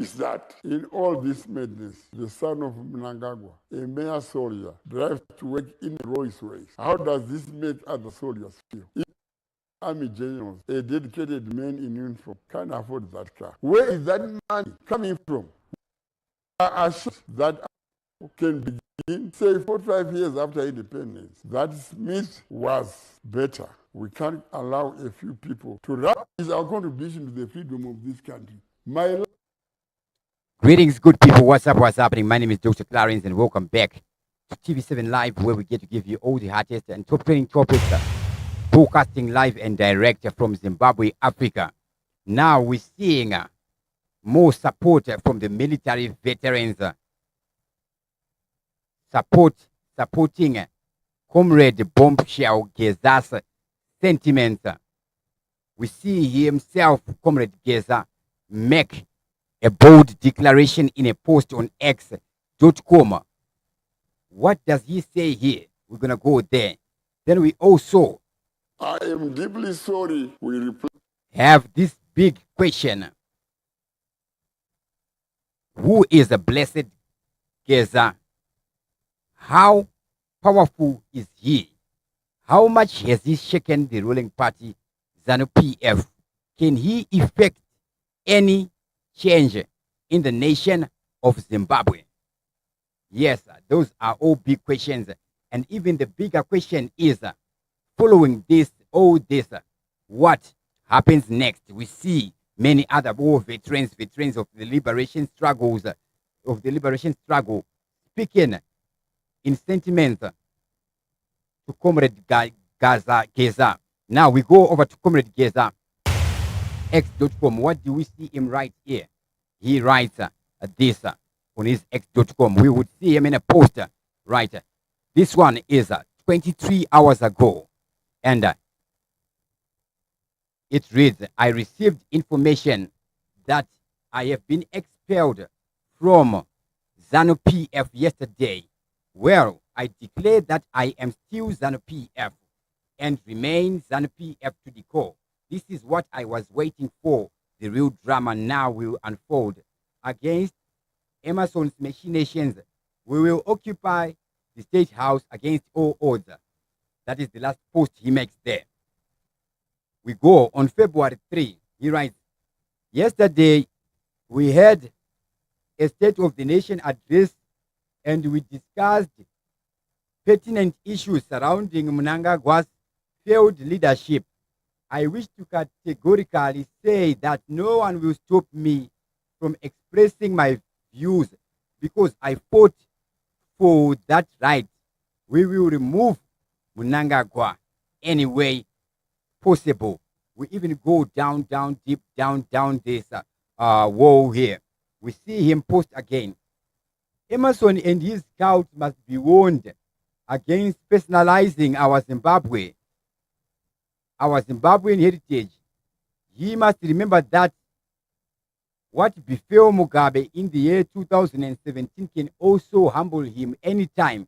is that in all this madness, the son of Mnangagwa, a mere soldier, drives to work in a Rolls Royce. How does this make other soldiers feel? If army generals, a dedicated man in uniform, can't afford that car. Where is that money coming from? I assume that can begin, say, 45 years after independence. That Smith was better. We can't allow a few people to raise our contribution to the freedom of this country. My Greetings, good people. What's up? What's happening? My name is Dr. Clarence, and welcome back to TV7 Live, where we get to give you all the hottest and top trending topics, broadcasting live and direct from Zimbabwe, Africa. Now we're seeing more support from the military veterans, supporting Comrade Bombshell Geza's sentiments. We see himself, Comrade Gaza, make a bold declaration in a post on X.com. What does he say here? We're going to go there. Then we also I am deeply sorry. We have this big question. Who is a blessed Geza? How powerful is he? How much has he shaken the ruling party, Zanu PF? Can he effect any change in the nation of Zimbabwe? Yes, those are all big questions. And even the bigger question is, following this, all this, what happens next? We see many other war veterans of the liberation struggles, speaking in sentiments to Comrade Gaza. Now we go over to Comrade Gaza, X.com. What do we see him right here? He writes this on his X.com. We would see him in a poster, right? This one is 23 hours ago. And it reads, I received information that I have been expelled from Zanu PF yesterday. Well, I declare that I am still Zanu PF and remain Zanu PF to the core. This is what I was waiting for. The real drama now will unfold. Against Emerson's machinations, we will occupy the State House against all odds. That is the last post he makes there. We go on February 3. He writes, yesterday we had a State of the Nation address and we discussed pertinent issues surrounding Mnangagwa's failed leadership. I wish to categorically say that no one will stop me from expressing my views because I fought for that right. We will remove Mnangagwa any way possible. We even go down, deep down this wall here. We see him post again. Emerson and his scouts must be warned against personalizing our Zimbabwean heritage. He must remember that what befell Mugabe in the year 2017 can also humble him anytime.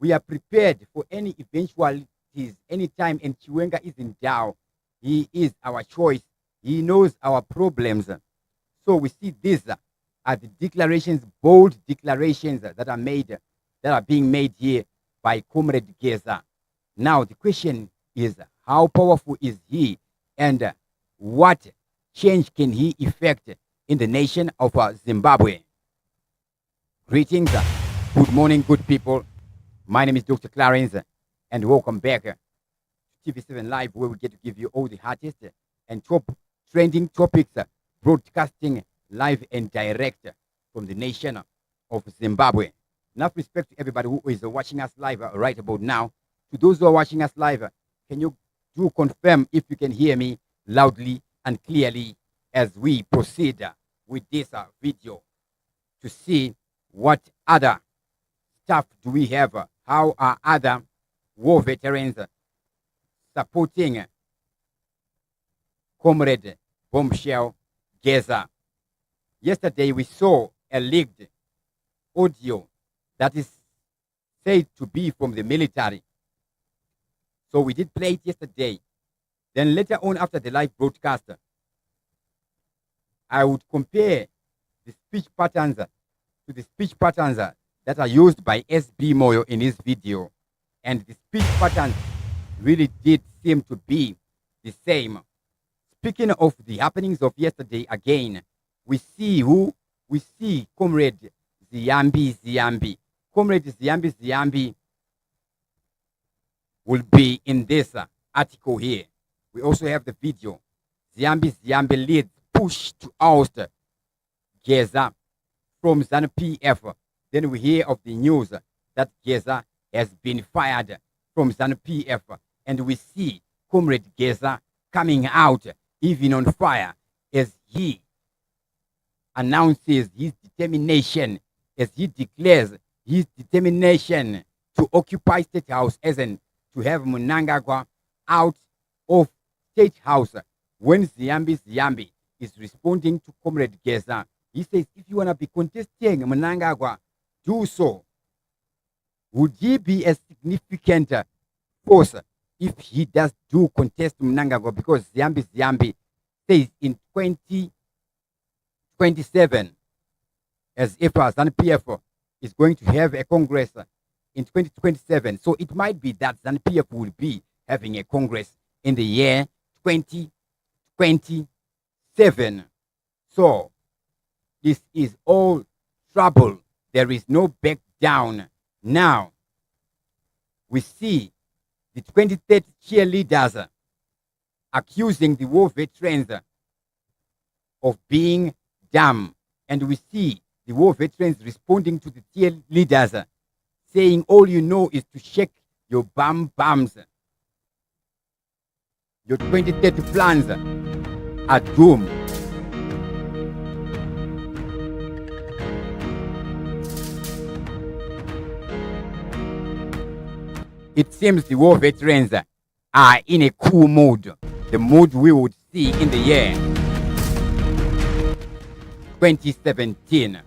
We are prepared for any eventualities anytime, and Chiwenga is in doubt. He is our choice. He knows our problems. So we see these are the declarations, bold declarations that are being made here by Comrade Gaza. Now the question is, how powerful is he, and what change can he effect in the nation of Zimbabwe? Greetings, good morning, good people. My name is Dr. Clarence, and welcome back to TV7 Live, where we get to give you all the hottest and top trending topics, broadcasting live and direct from the nation of Zimbabwe. Enough respect to everybody who is watching us live right about now. To those who are watching us live, can you do confirm if you can hear me loudly and clearly as we proceed with this video to see what other stuff do we have? How are other war veterans supporting Comrade Bombshell Geza? Yesterday we saw a leaked audio that is said to be from the military. So we did play it yesterday. Then later on, after the live broadcast, I would compare the speech patterns that are used by SB Moyo in his video. And the speech patterns really did seem to be the same. Speaking of the happenings of yesterday again, we see Comrade Ziyambi. Comrade Ziyambi will be in this article here. We also have the video. Ziyambi leads push to oust Geza from Zanu PF. Then we hear of the news that Geza has been fired from Zanu PF. And we see Comrade Gaza coming out even on fire as he announces his determination, as he declares his determination to occupy State House, as in to have Mnangagwa out of State House. When Ziyambi is responding to Comrade Gaza, he says, if you want to be contesting Mnangagwa, do so. Would he be a significant force if he does do contest Mnangagwa? Because Ziyambi says in 2027, as if ZANU-PF is going to have a Congress in 2027. So it might be that ZANU-PF will be having a Congress in the year 2027. So this is all trouble. There is no back down. Now, we see the 2030 cheerleaders accusing the war veterans of being dumb. And we see the war veterans responding to the cheerleaders, saying all you know is to shake your bums. Your 2030 plans are doomed. It seems the war veterans are in a cool mood, the mood we would see in the year 2017.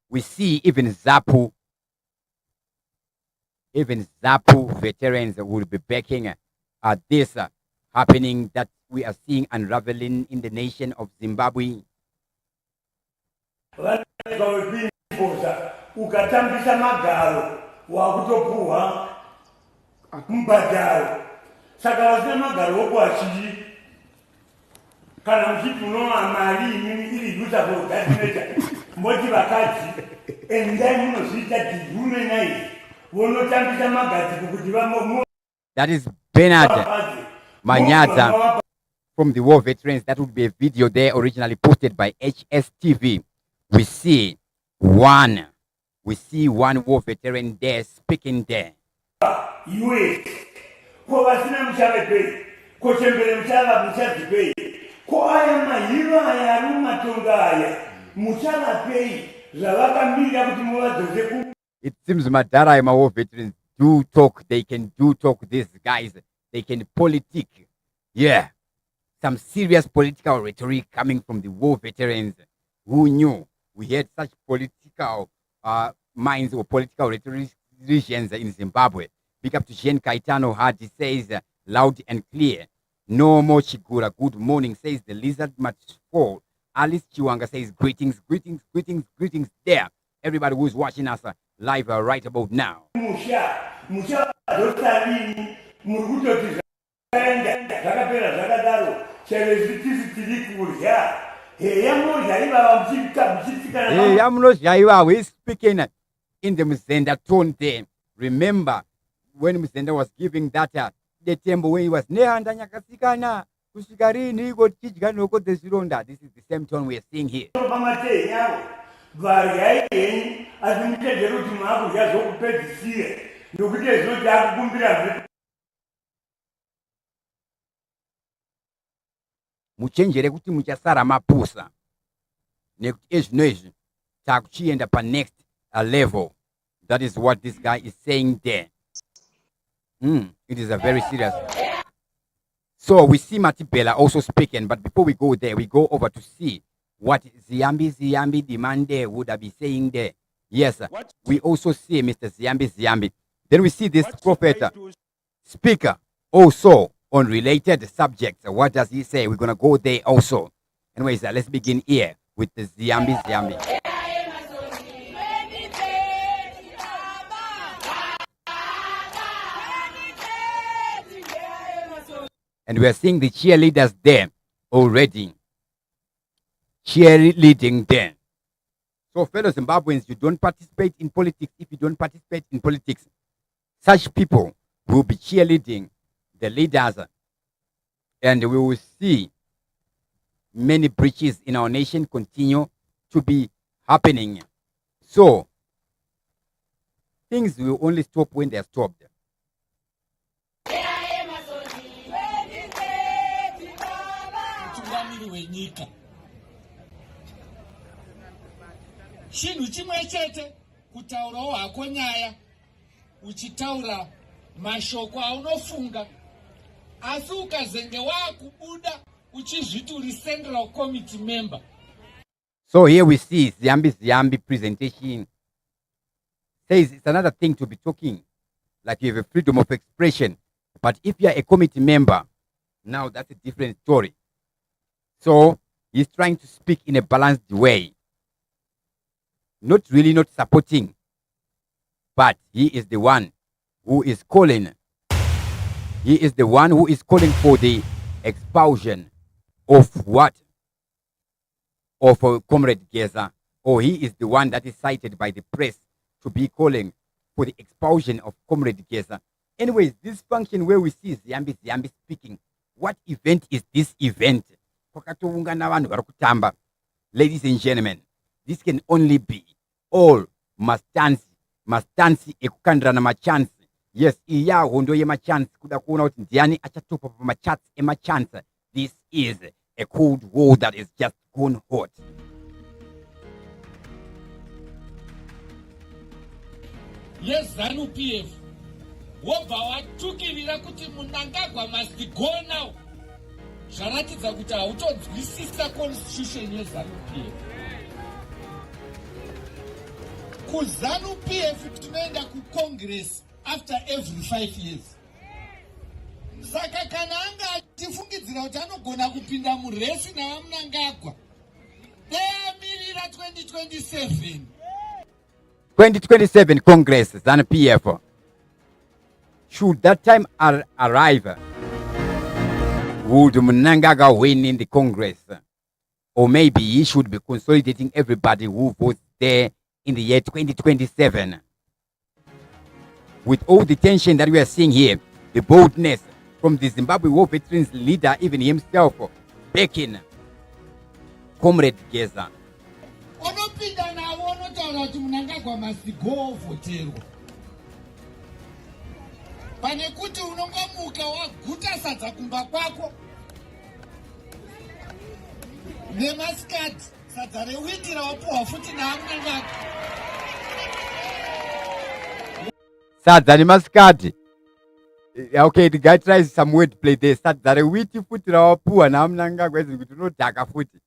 We see even ZAPU veterans will be backing this happening that we are seeing unraveling in the nation of Zimbabwe. Ukatambisa magaro wakutopuwa mbadaro saka wasina magaro wokuachiji kana mchitunoa mali ili yuta kwa utatimeta mboti wakati endai muno sita kijume nai wono tambisa magati kukujiva mo. That is Bernard Manyaza from the war veterans. That would be a video there originally posted by HSTV. We see one war veteran there speaking there. US ko wasina mchabe ko chembele mchala mchabe ko aya mahiro aya ruma tongaya mchala pay zawaka mira kuti muwadoze ku. It seems Madara and my war veterans do talk. They can talk. These guys, they can politic. Yeah, some serious political rhetoric coming from the war veterans. Who knew we had such political minds or political rhetoricians in Zimbabwe? Big up to Jean Kaitano Hadi says loud and clear. No more Chigura. Good morning, says the lizard must fall. Alice Chiwanga says greetings there. Everybody who's watching us live right about now. We're speaking in the Mzenda tone there. Remember when Mzenda was giving that the temple when he was this is the same tone we are seeing here. Muchenjere kuti muchasara mapusa nekuti ezvinozvi takuchienda pa next level. That is what this guy is saying there. It is a very serious. So we see Matibela also speaking, but before we go there, we go over to see what Ziyambi Demande would be saying there. Yes, we also see Mr. Ziyambi. Then we see this prophet speaker also on related subjects. What does he say? We're going to go there also. Anyways, let's begin here with the Ziyambi. And we are seeing the cheerleaders there already. Cheerleading there. So, fellow Zimbabweans, you don't participate in politics. If you don't participate in politics, such people will be cheerleading the leaders. And we will see many breaches in our nation continue to be happening. So, things will only stop when they're stopped. Chinhu chimwe chete kutaurawo hako nyaya uchitaura mashoko aunofunga asi ukazenge wakubuda uchizviti uri central committee member. So here we see Ziyambi presentation says it's another thing to be talking like you have a freedom of expression, but if you are a committee member, now that's a different story. So he's trying to speak in a balanced way. Not really not supporting, but he is the one who is calling. He is the one who is calling for the expulsion of what? Of Comrade Gaza. Or he is the one that is cited by the press to be calling for the expulsion of Comrade Gaza. Anyways, this function where we see Ziyambi speaking, what event is this event? Ladies and gentlemen, this can only be all mastansi ekukandirana machansi. Yes, iya hondo ye machansi kuda kuona kuti ndiani achatopa pa machansi emachansi. This is a cold war that is just gone hot. Yes, Zanu PF. Wobva watukirira kuti Mnangagwa must go now. Zvaratidza kuti hautonzwisisa constitution yeZanu PF. KuZanu PF tunoenda kuCongress after every 5 years. Saka kana anga atifungidzira kuti anogona kupinda muresi navaMnangagwa, deyamirira 2027. 2027 Congress, Zanu PF. Should that time arrive, would Mnangagwa win in the Congress? Or maybe he should be consolidating everybody who votes there in the year 2027. With all the tension that we are seeing here, the boldness from the Zimbabwe War Veterans leader, even himself, backing Comrade Gaza. Onopinda navo onotaura kuti Mnangagwa must go voterwa. Pane kuti unongomuka waguta sadza kumba kwako nemasikati sadza rewitira wapuhwa futi naMnangagwa. Sadza nemasikati. Okay, the guy tries some word play there. Sadza rewiti futi rawapuhwa naMnangagwa izvi kuti unodhaka futi.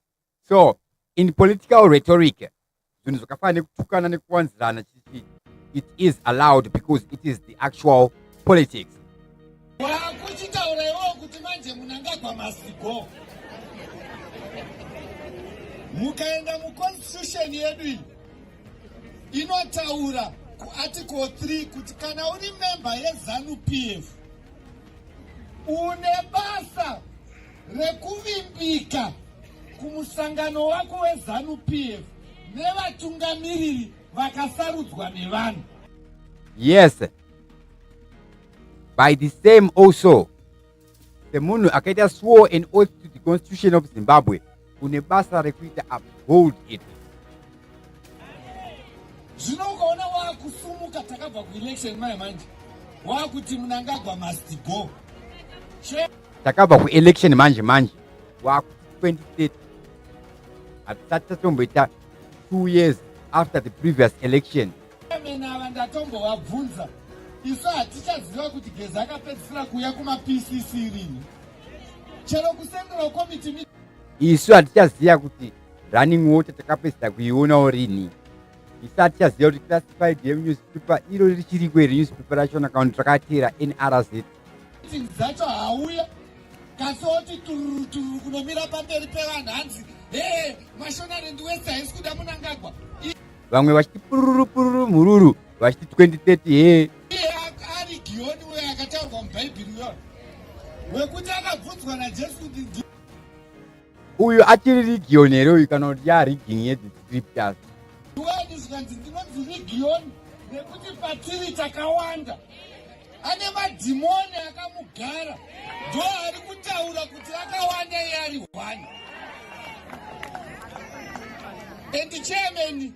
So, in political rhetoric, it is allowed because it is the actual politics. Mukaenda muconstitution yedu inotaura kuarticle 3 kuti kana uri member yeZanu PF une basa rekuvimbika kumusangano wako weZanu PF nevatungamiriri vakasarudzwa nevanhu. Yes. By the same also, the munhu akaita swore an oath to the constitution of Zimbabwe une basa rekuita uphold it. Zvinokaona wakusumuka takabva kuelection manje wakuti Mnangagwa must go. Takabva kuelection manje wakuti 2030 atatomboita 2 years after the previous election. Mena ndatombovabvunza isu hatichaziva kuti Geza akapedzisira kuuya kuma-PCC rini chero kuCentral Committee. Isu hatichaziva kuti running water takapedzisa kuionawo rini. Isu hatichaziva kuti classified newspaper iro richiri kweri newspaper rachona kaunti rakatera NRZ. Dzacho hauya kasoti tururu kunomira pamberi pevanhu hanzi mashonaland west haisi kuda Mnangagwa. Vamwe vachiti pururu mururu vachiti 2030 ari Gioni uyo akataurwa mubhaibheri uyo wekuti akabvunzwa naJesu kuti uyu achiri region here uyu kana kuti yareading yedescriptures uwani zvikanzi ndinonzi Region nekuti patiri takawanda. Ane madhimoni akamugara ndo ari kutaura kuti akawanda iye ari one. And chairman,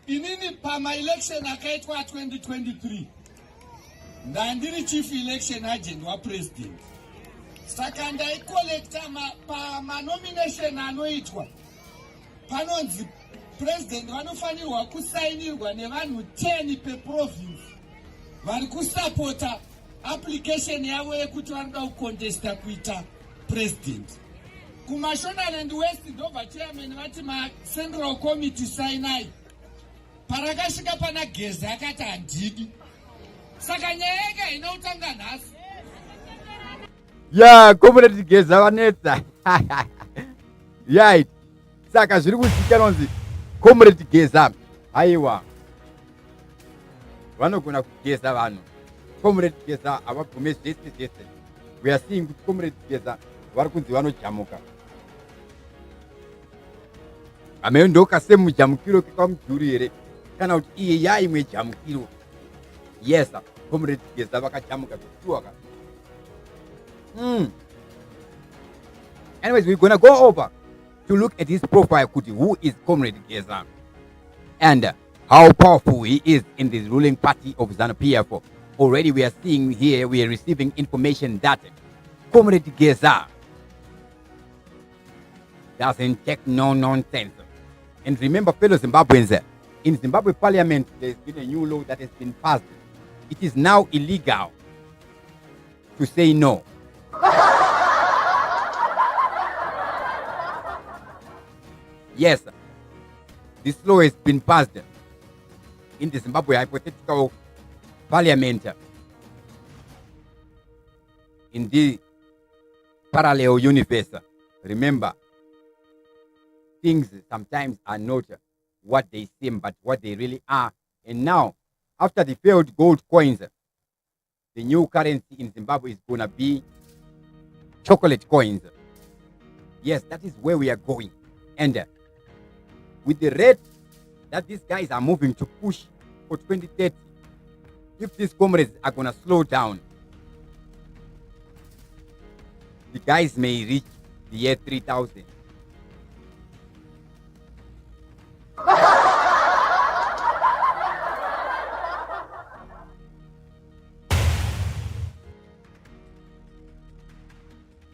inini pama-election akaitwa 2023 ndandiri chief election agent wapresident. Saka ndaikolekta pama-nomination anoitwa panonzi president vanofanirwa kusainirwa nevanhu 10 peprovince vari kusapota application yavo yekuti vanoda kukontesta kuita president. Kumashonaland west ndobva chairman vati macentral committee sainai. Parakasvika pana Geza akati handidi. Saka nyaya yake haina kutanga nhasi. ya Comrade Gaza vanetsa right. Saka zviri kuzivikanwa kunzi Comrade Gaza aiwa vanogona kugeza vanhu. Comrade Gaza havabvume zvese. We are seeing kuti Comrade Gaza vari kunzi vanojamuka. Amene ndoka semujamukiro kekamudhuri here kana kuti iye yaimwe jamukiro. Yes, Comrade Gaza vakajamuka zvekutuwaka. Anyways, we're gonna go over to look at his profile, who is Comrade Gaza and how powerful he is in the ruling party of Zanu PF. Already we are seeing here, we are receiving information that Comrade Gaza doesn't take no nonsense. And remember, fellow Zimbabweans, in Zimbabwe parliament, there's been a new law that has been passed. It is now illegal to say no. Yes, this law has been passed in the Zimbabwe hypothetical parliament in the parallel universe. Remember, things sometimes are not what they seem, but what they really are. And now, after the failed gold coins, the new currency in Zimbabwe is going to be chocolate coins. Yes, that is where we are going. And with the rate that these guys are moving to push for 2030, if these comrades are going to slow down, the guys may reach the year 3000.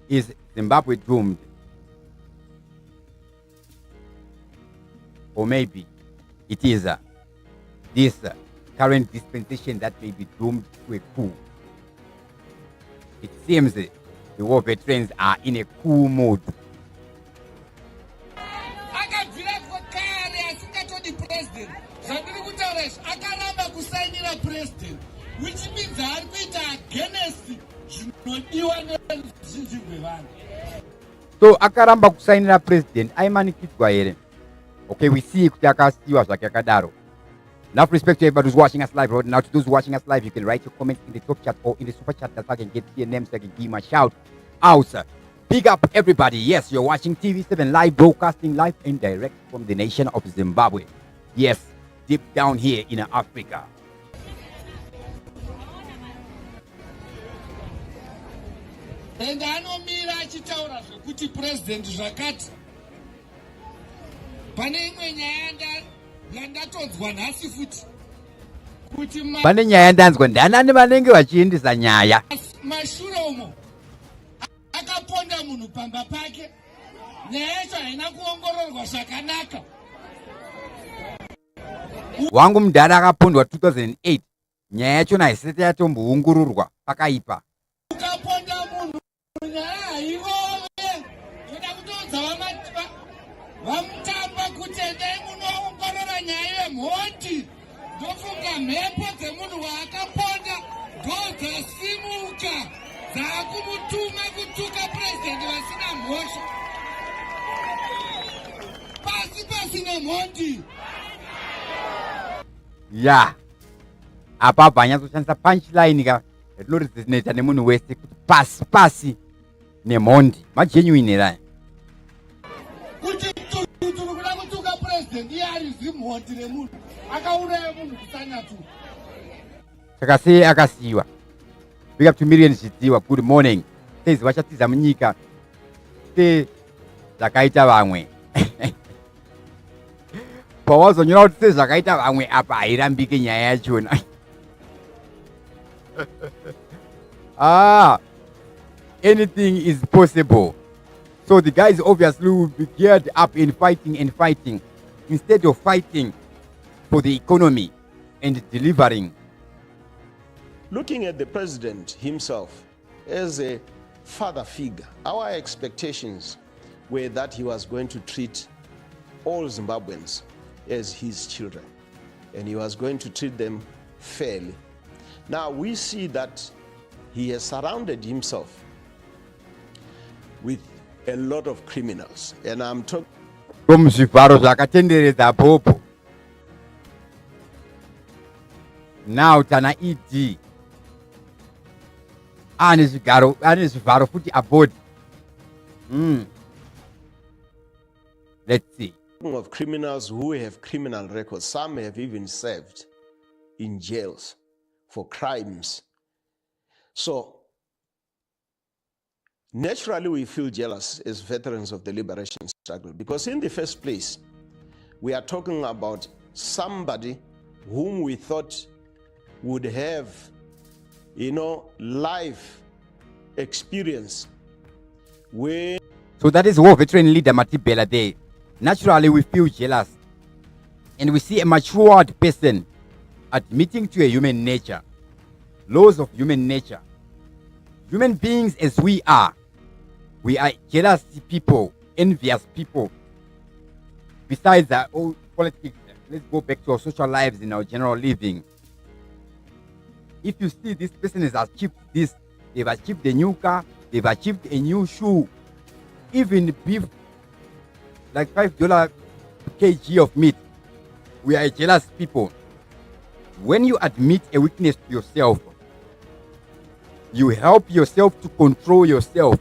Is Zimbabwe doomed? Or maybe it is this current dispensation that may be doomed to a coup. It seems the war veterans are in a coup mode. Which means that we are against so akaramba kusainira president aimanikidzwa here. Okay, we see kuti akasiiwa zvake akadaro. Enough respect to everybody who's watching us live right now. To those watching us live, you can write your comments in the top chat or in the super chat that I can get your name so I can give my shout out. Big up everybody. Yes, you're watching TV7 live, broadcasting live and direct from the nation of Zimbabwe. Yes, deep down here in Africa. And anomira achitaura zvekuti president zvakati pane imwe nyaya yandatodzwa nhasi futi kuti pane nyaya yandanzwa ndanani vanenge vachiendesa nyaya mashure umo akaponda munhu pamba pake. Nyaya yacho haina kuongororwa zvakanaka. wangu mudhara akapondwa 2008. Nyaya yachona haisati yatomboongororwa pakaipa. Ukaponda munhu nyaya haivove yoda kutodza vamutamba kuti endai munoongorora nyaya yemhoti. Ndofunga mhepo dzemunhu waakaponda ndo dzasimuka dzakumutuma kutuka mondi. Yeah. Apa vanyatsoshandisa punchline ka rinorezineta nemunhu wese kuti pasi nemondi magenuine era Kuti turi kuda kutuka president iye ari zimhondi nemunhu akauraya munhu kusanya tu. saka sei akasiyiwa. Big up to Miriam Zvidziwa. Good morning. Says vachatiza munyika sezvakaita vamwe. Pawazonyora kuti sezvakaita vamwe apa hairambike nyaya yachona. Anything is possible. So the guys obviously will be geared up in fighting instead of fighting for the economy and delivering. Looking at the president himself as a father figure, our expectations were that he was going to treat all Zimbabweans as his children, and he was going to treat them fairly. Now we see that he has surrounded himself with a lot of criminals, and I'm talking From zvivharo zvakatenderedza popo. Now tana ED ane zvivharo futi aboard. Let's see. of criminals who have criminal records. Some have even served in jails for crimes. So naturally we feel jealous as veterans of the liberation struggle, because in the first place we are talking about somebody whom we thought would have, life experience. So that is war veteran leader Matibela there. Naturally we feel jealous, and we see a matured person admitting to a human nature, laws of human nature. Human beings as we are jealous people, envious people. Besides all politics, let's go back to our social lives in our general living. If you see this person has achieved this, they've achieved a new car, they've achieved a new shoe, even beef, like $5 kg of meat. We are jealous people. When you admit a weakness to yourself, you help yourself to control yourself.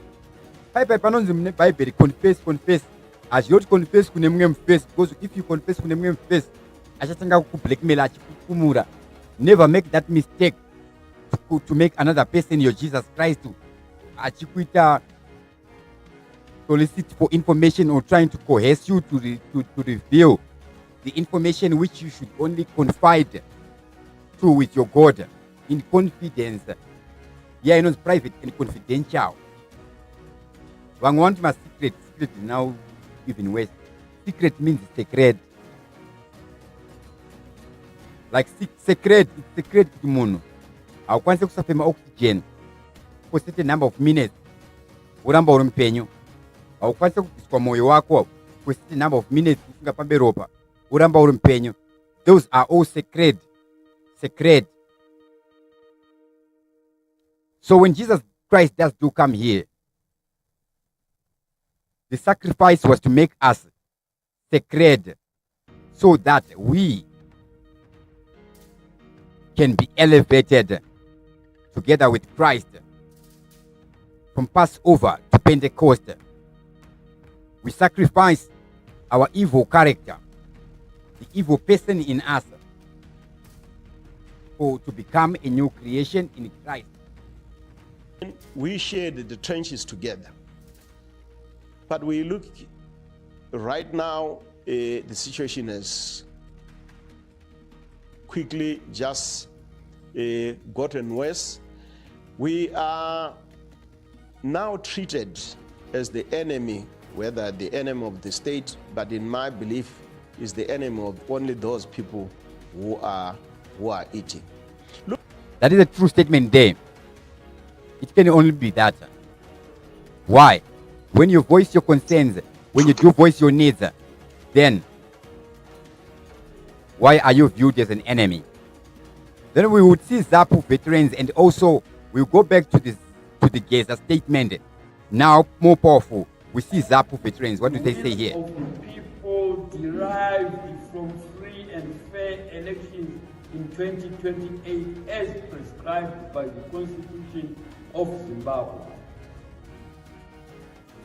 Confess. As you confess face, because if you confess face, never make that mistake to make another person your Jesus Christ to solicit for information or trying to coerce you to reveal the information which you should only confide to with your God in confidence. Yeah, it's private and confidential. One want my secret now even worse. Secret means sacred. Like sacred, it's sacred to mono. I can't say oxygen for a certain number of minutes. Uramba urumpenyu. Haukwanisi kubviswa moyo wako for a certain number of minutes usinga pambe ropa. Uramba urumpenyu. Those are all sacred. Sacred. So when Jesus Christ does come here, the sacrifice was to make us sacred so that we can be elevated together with Christ from Passover to Pentecost. We sacrifice our evil character, the evil person in us, to become a new creation in Christ. We shared the trenches together. But we look right now, the situation has quickly just gotten worse. We are now treated as the enemy, whether the enemy of the state, but in my belief is the enemy of only those people who are eating. Look, that is a true statement there. It can only be that. Why? When you voice your concerns, when you do voice your needs, then why are you viewed as an enemy? Then we would see ZAPU veterans, and also we'll go back to the Geza statement. Now more powerful. We see ZAPU veterans. What do they say here? Of people derived from free and fair elections in 2028 as prescribed by the Constitution of Zimbabwe.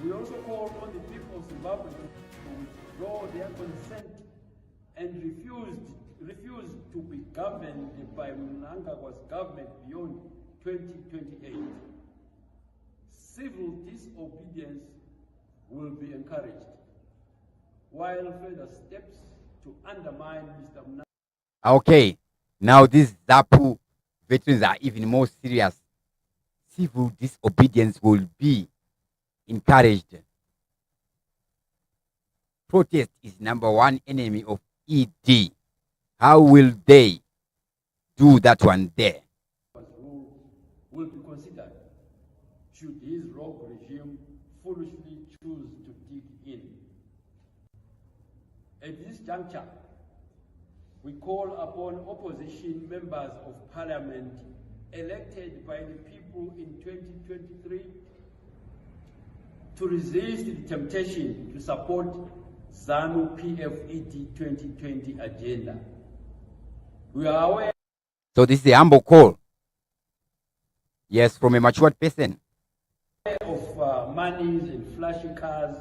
We also call on the people of Zimbabwe to withdraw their consent and refuse to be governed by Mnangagwa's government beyond 2028. Civil disobedience will be encouraged, while further steps to undermine Mr. Mnangagwa. Okay, now these ZAPU veterans are even more serious. Civil disobedience will be encouraged. Protest is number one enemy of ED. How will they do that one there? Rule will be considered should his rogue regime foolishly choose to dig in. At this juncture, we call upon opposition members of parliament elected by the people in 2023 to resist the temptation to support Zanu PFED 2020 agenda. We are aware. So this is a humble call. Yes, from a matured person. Of monies and flashy cars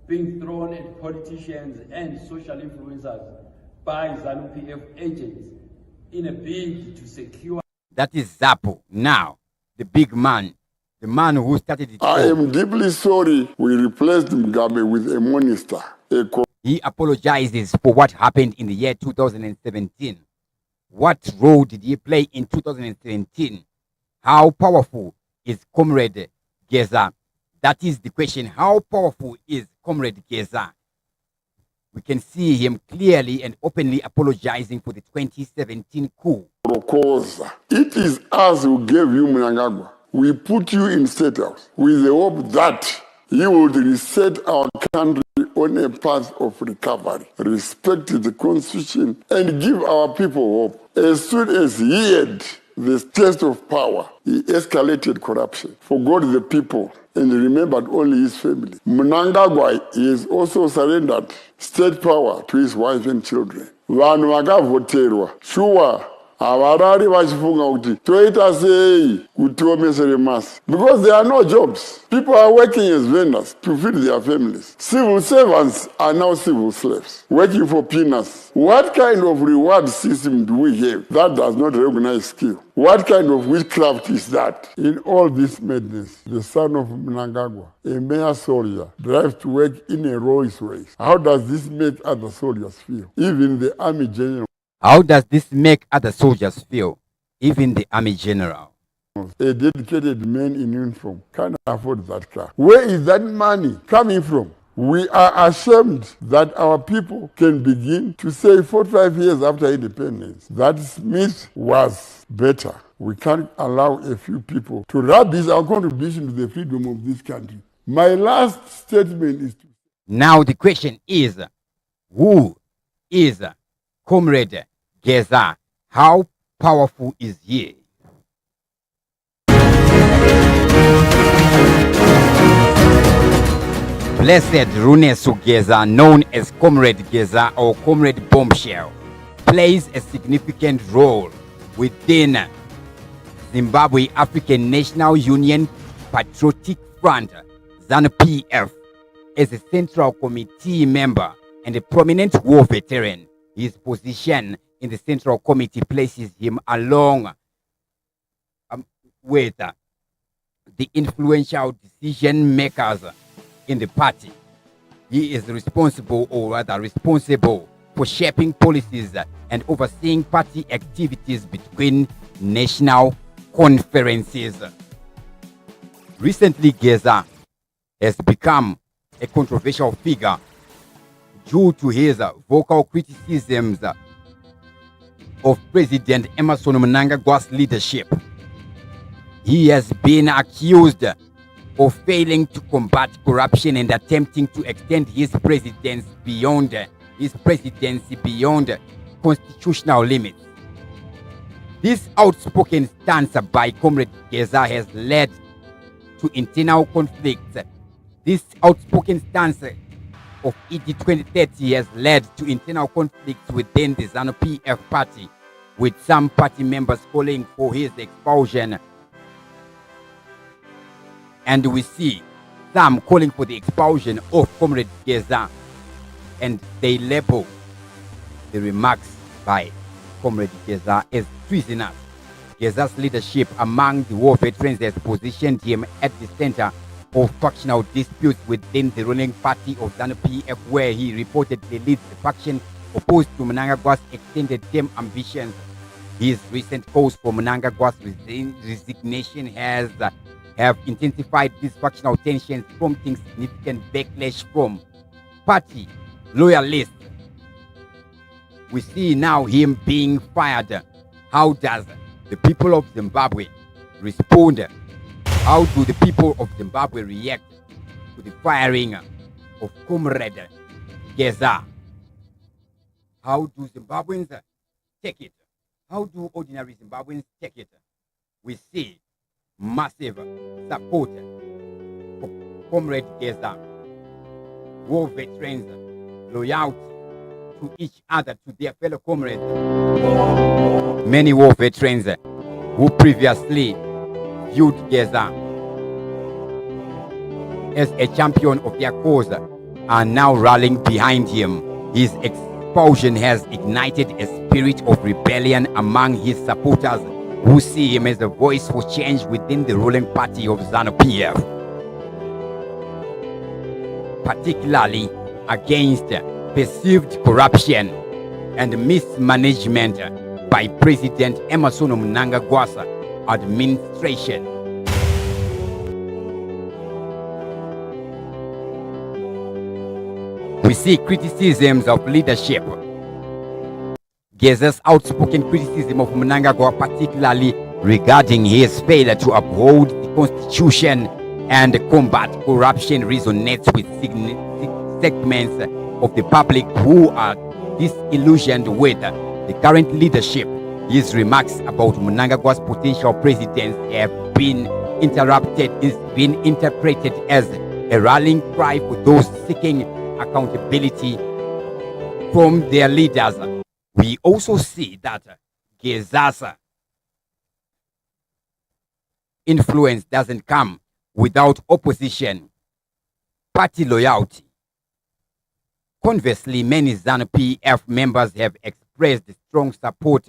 being thrown at politicians and social influencers by Zanu PF agents in a bid to secure. That is Zapo. Now, the big man, the man who started it. I am deeply sorry we replaced Mugabe with a minister. He apologizes for what happened in the year 2017. What role did he play in 2017? How powerful is Comrade Gaza? That is the question. How powerful is Comrade Gaza? We can see him clearly and openly apologizing for the 2017 coup. It is us who gave you Mnangagwa. We put you in State House with the hope that you would reset our country on a path of recovery, respect the Constitution, and give our people hope. As soon as he had the taste of power, he escalated corruption, forgot the people, and remembered only his family. Mnangagwa has also surrendered state power to his wife and children. Vanhu vakavhoterwa shuwa havarari vachifunga kuti toita sei kuti tiomesere masi, because there are no jobs. People are working as vendors to feed their families. Civil servants are now civil slaves, working for peanuts. What kind of reward system do we have that does not recognize skill? What kind of witchcraft is that? In all this madness, the son of Mnangagwa, a mere soldier, drives to work in a Rolls Royce. How does this make other soldiers feel? Even the army general. How does this make other soldiers feel? Even the army general. A dedicated man in uniform can't afford that car. Where is that money coming from? We are ashamed that our people can begin to say 45 years after independence that Smith was better. We can't allow a few people to rubbish our contribution to the freedom of this country. My last statement is to... Now the question is, who is Comrade Geza? How powerful is he? Blessed Runesu Geza, known as Comrade Geza or Comrade Bombshell, plays a significant role within Zimbabwe African National Union Patriotic Front, Zanu PF, as a Central Committee member and a prominent war veteran. His position in the Central Committee places him along with the influential decision makers in the party. He is responsible, or rather responsible, for shaping policies and overseeing party activities between national conferences. Recently, Geza has become a controversial figure due to his vocal criticisms of President Emmerson Mnangagwa's leadership. He has been accused of failing to combat corruption and attempting to extend his presidency beyond constitutional limits. This outspoken stance by Comrade Geza has led to internal conflicts. This outspoken stance of ED 2030 has led to internal conflicts within the Zanu PF party, with some party members calling for his expulsion. And we see some calling for the expulsion of Comrade Gaza, and they label the remarks by Comrade Gaza as treasonous. Geza's leadership among the war veterans has positioned him at the center of factional disputes within the ruling party of Zanu PF, where he reportedly leads the faction opposed to Mnangagwa's extended term ambitions. His recent calls for Mnangagwa's resignation have intensified these factional tensions, prompting significant backlash from party loyalists. We see now him being fired. How does the people of Zimbabwe respond? How do the people of Zimbabwe react to the firing of Comrade Gaza? How do Zimbabweans take it? How do ordinary Zimbabweans take it? We see massive support for Comrade Gaza, war veterans, loyalty to each other, to their fellow comrades. Many war veterans who previously viewed Geza as a champion of their cause are now rallying behind him. His expulsion has ignited a spirit of rebellion among his supporters, who see him as a voice for change within the ruling party of Zanu PF, particularly against perceived corruption and mismanagement by President Emmerson Mnangagwa's administration. We see criticisms of leadership. Geza's outspoken criticism of Mnangagwa, particularly regarding his failure to uphold the constitution and combat corruption, resonates with segments of the public who are disillusioned with the current leadership. His remarks about Mnangagwa's potential presidency have been interpreted as a rallying cry for those seeking accountability from their leaders. We also see that Geza's influence doesn't come without opposition, party loyalty. Conversely, many Zanu PF members have expressed strong support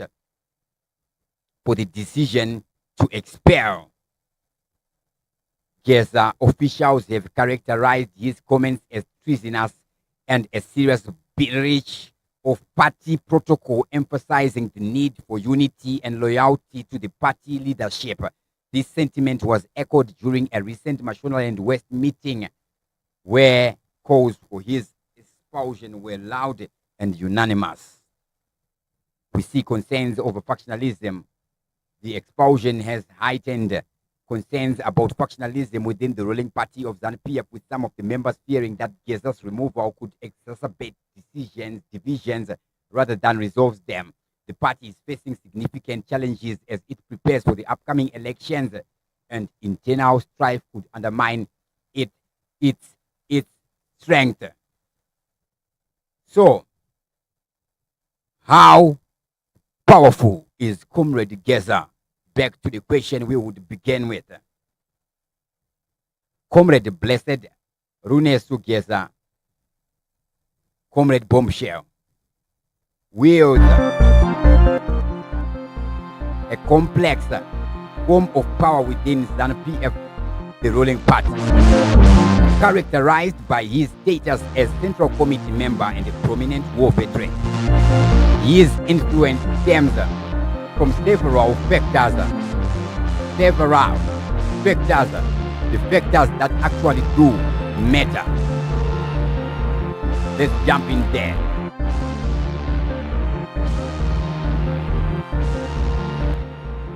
for the decision to expel Geza. Officials have characterized his comments as treasonous and a serious breach of party protocol, emphasizing the need for unity and loyalty to the party leadership. This sentiment was echoed during a recent Mashonaland West meeting, where calls for his expulsion were loud and unanimous. We see concerns over factionalism. The expulsion has heightened concerns about factionalism within the ruling party of Zanu PF, with some of the members fearing that Geza's removal could exacerbate divisions rather than resolve them. The party is facing significant challenges as it prepares for the upcoming elections, and internal strife could undermine its strength. So, how powerful is Comrade Gaza? Back to the question we would begin with. Comrade Blessed Runesu Geza, Comrade Bombshell, wields a complex form of power within Zanu PF, the ruling party, characterized by his status as Central Committee member and a prominent war veteran. His influence stems from several factors, the factors that actually do matter. Let's jump in there.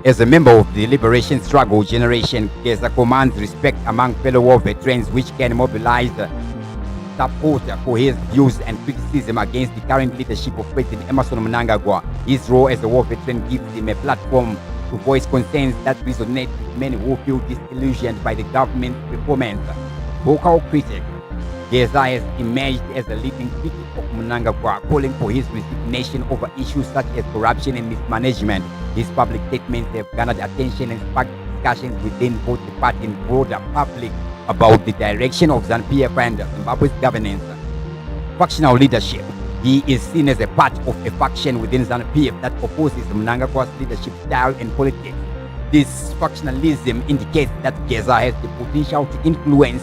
As a member of the liberation struggle generation, Geza commands respect among fellow war veterans, which can mobilize support for his views and criticism against the current leadership of President Emmerson Mnangagwa. His role as a war veteran gives him a platform to voice concerns that resonate with many who feel disillusioned by the government's performance. Vocal critic Geza has emerged as a leading critic of Mnangagwa, calling for his resignation over issues such as corruption and mismanagement. His public statements have garnered attention and sparked discussions within both the party and broader public about the direction of ZANU-PF and Zimbabwe's governance. Factional leadership. He is seen as a part of a faction within ZANU-PF that opposes Mnangagwa's leadership style and politics. This factionalism indicates that Geza has the potential to influence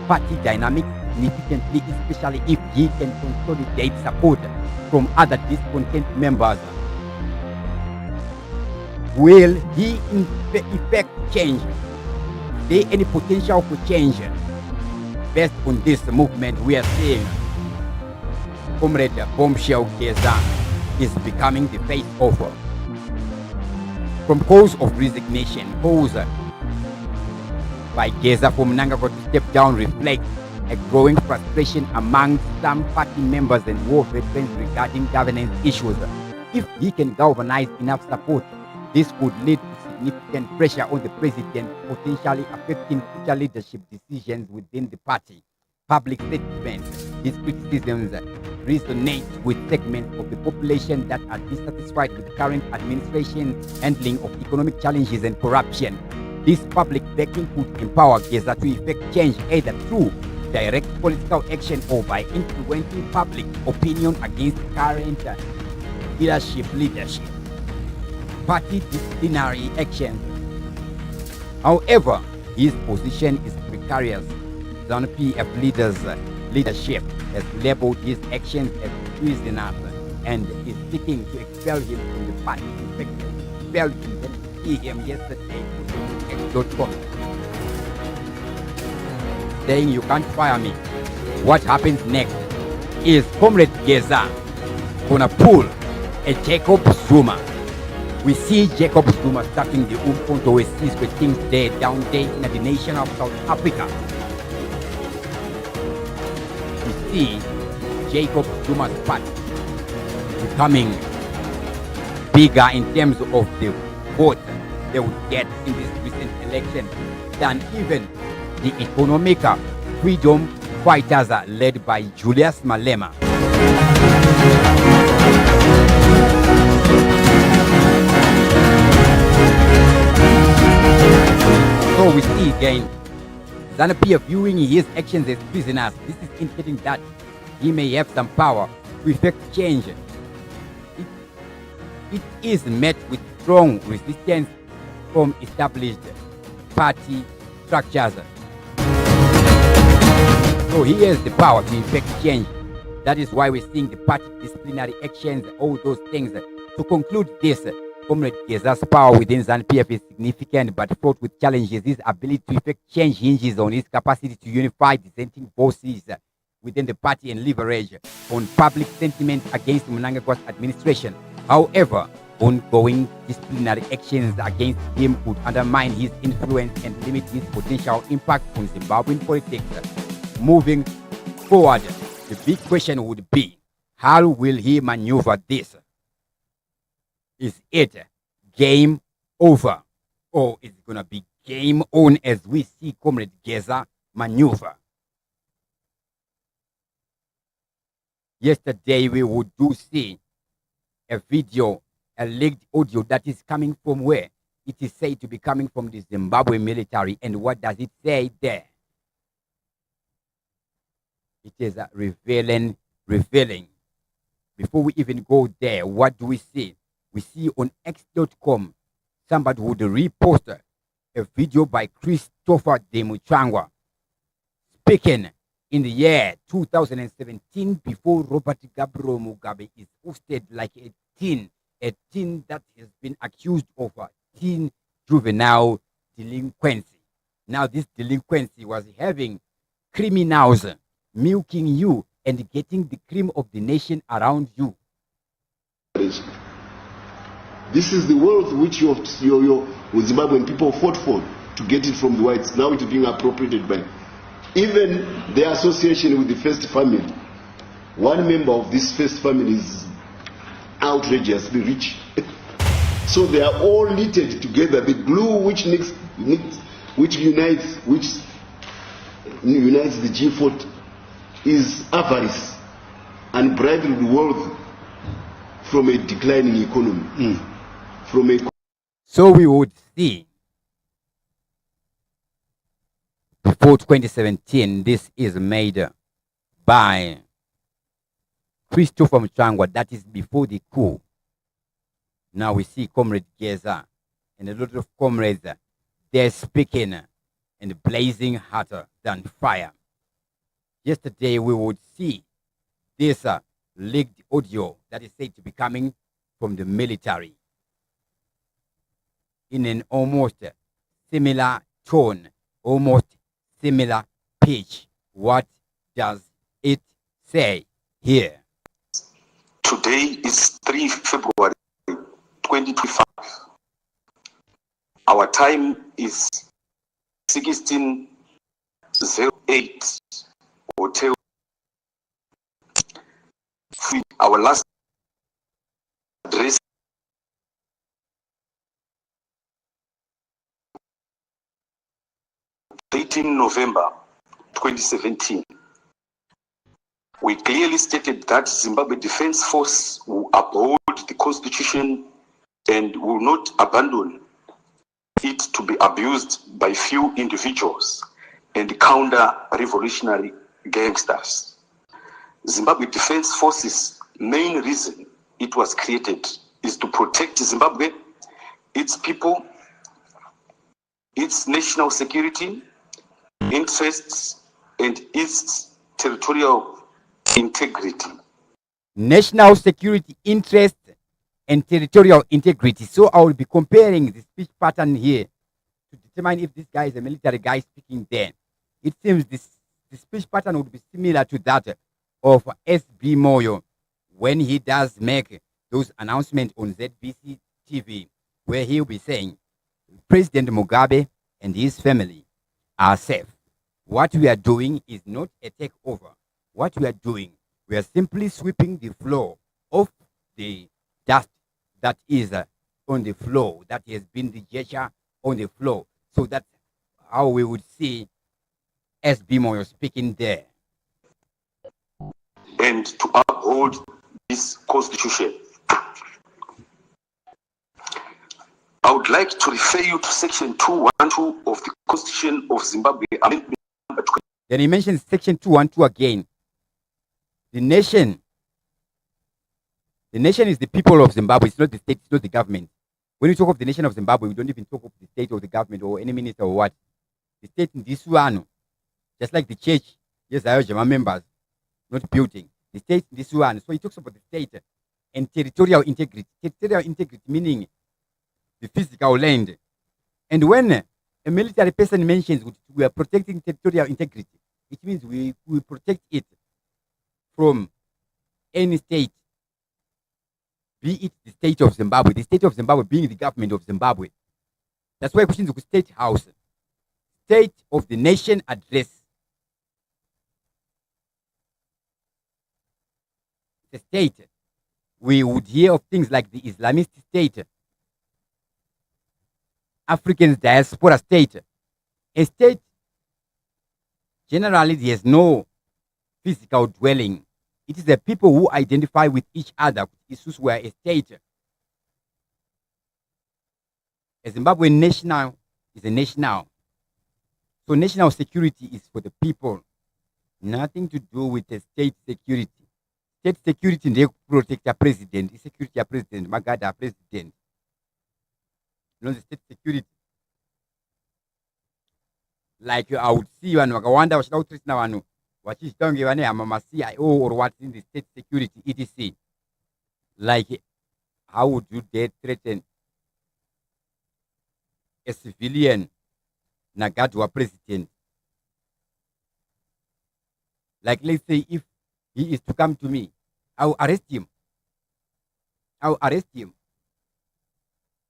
party dynamics significantly, especially if he can consolidate support from other discontent members. Will he in effect change? Is there any potential for change? Based on this movement, we are seeing Comrade Bombshell Geza is becoming the face of from cause of resignation posed by Geza for Mnangagwa to step down reflects a growing frustration among some party members and war veterans regarding governance issues. If he can galvanize enough support, this could lead to significant pressure on the president, potentially affecting future leadership decisions within the party. Public statements. These criticisms resonate with segments of the population that are dissatisfied with the current administration's handling of economic challenges and corruption. This public backing could empower Geza to effect change either through direct political action or by influencing public opinion against current leadership. Party disciplinary actions. However, his position is precarious. ZANU-PF leadership has labeled his actions as treasonous and is seeking to expel him from the party. In fact, expelled him and see him yesterday on X.com, saying you can't fire me. What happens next? Is Comrade Gaza gonna pull a Jacob Zuma? We see Jacob Zuma starting the Umkhonto we Sizwe King's Day down day in the nation of South Africa. We see Jacob Zuma's party becoming bigger in terms of the vote they would get in this recent election than even the economic freedom fighters led by Julius Malema. So we see again ZANU-PF viewing his actions as prisoners. This is indicating that he may have some power to effect change. It is met with strong resistance from established party structures. So he has the power to effect change. That is why we're seeing the party disciplinary actions, all those things. To conclude this, Comrade Geza's power within ZANU-PF is significant but fraught with challenges. His ability to effect change hinges on his capacity to unify dissenting voices within the party and leverage on public sentiment against Mnangagwa's administration. However, ongoing disciplinary actions against him could undermine his influence and limit his potential impact on Zimbabwean politics. Moving forward, the big question would be, how will he maneuver this? Is it game over, or is it going to be game on as we see Comrade Geza maneuver? Yesterday, we would see a video, a leaked audio that is coming from where? It is said to be coming from the Zimbabwe military. And what does it say there? It is revealing. Before we even go there, what do we see? We see on X.com, somebody would repost a video by Christopher Demuchangwa speaking in the year 2017 before Robert Gabriel Mugabe is posted like a teen that has been accused of teen juvenile delinquency. Now this delinquency was having criminals milking you and getting the cream of the nation around you. This is the wealth which your Zimbabwean people fought for to get it from the whites. Now it is being appropriated by even the association with the first family. One member of this first family is outrageously rich. So they are all knitted together. The glue which unites the G4 is avarice and bribery wealth from a declining economy. So we would see before 2017, this is made by Christopher Mchangwa, that is before the coup. Now we see Comrade Gaza and a lot of comrades, they're speaking and blazing hotter than fire. Yesterday we would see this leaked audio that is said to be coming from the military in an almost similar tone, almost similar pitch. What does it say here? Today is 3 February 2025. Our time is 16:08 Hotel. Our last address 18 November 2017. We clearly stated that Zimbabwe Defense Force will uphold the Constitution and will not abandon it to be abused by few individuals and counter-revolutionary gangsters. Zimbabwe Defense Force's main reason it was created is to protect Zimbabwe, its people, its national security, interests, and its territorial integrity. National security interest and territorial integrity. So I will be comparing the speech pattern here to determine if this guy is a military guy speaking there. It seems the speech pattern would be similar to that of SB Moyo when he does make those announcements on ZBC TV, where he'll be saying President Mugabe and his family are safe. What we are doing is not a takeover. What we are doing, we are simply sweeping the floor of the dust that is on the floor, that has been the gesture on the floor. So that's how we would see SB Moyo speaking there. And to uphold this constitution. I would like to refer you to section 212 of the Constitution of Zimbabwe, amendment number 20. Then he mentions section 212 again. The nation is the people of Zimbabwe. It's not the state, it's not the government. When we talk of the nation of Zimbabwe, we don't even talk of the state or the government or any minister or what. The state in this one, just like the church, yes, I urge my members, not building. The state in this one. So he talks about the state and territorial integrity. Territorial integrity meaning the physical land. And when a military person mentions we are protecting territorial integrity, it means we protect it from any state, be it the state of Zimbabwe, the state of Zimbabwe being the government of Zimbabwe. That's why questions of State House, State of the Nation Address. The state, we would hear of things like the Islamist state, African diaspora state. A state generally there's no physical dwelling. It is the people who identify with each other. Issues were a state. A Zimbabwean national is a national. So national security is for the people. Nothing to do with the state security. State security, they protect a president, security a president, Magada president. You know the state security. Like I would see when Wagawanda was out now, what is done given a mama CIO or what's in the state security, etc. Like, how would you dare threaten a civilian Nagadwa president? Like, let's say if he is to come to me, I'll arrest him. I'll arrest him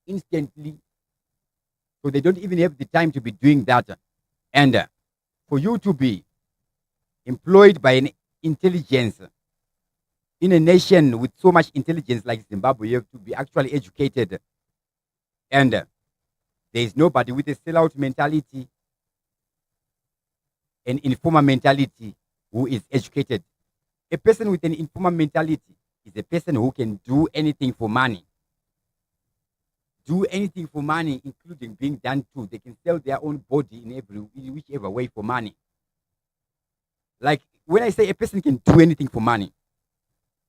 instantly. So they don't even have the time to be doing that. And for you to be employed by an intelligence in a nation with so much intelligence like Zimbabwe, you have to be actually educated. And there is nobody with a sellout mentality, an informer mentality, who is educated. A person with an informal mentality is a person who can do anything for money. Do anything for money, including being done to. They can sell their own body in whichever way for money. Like when I say a person can do anything for money,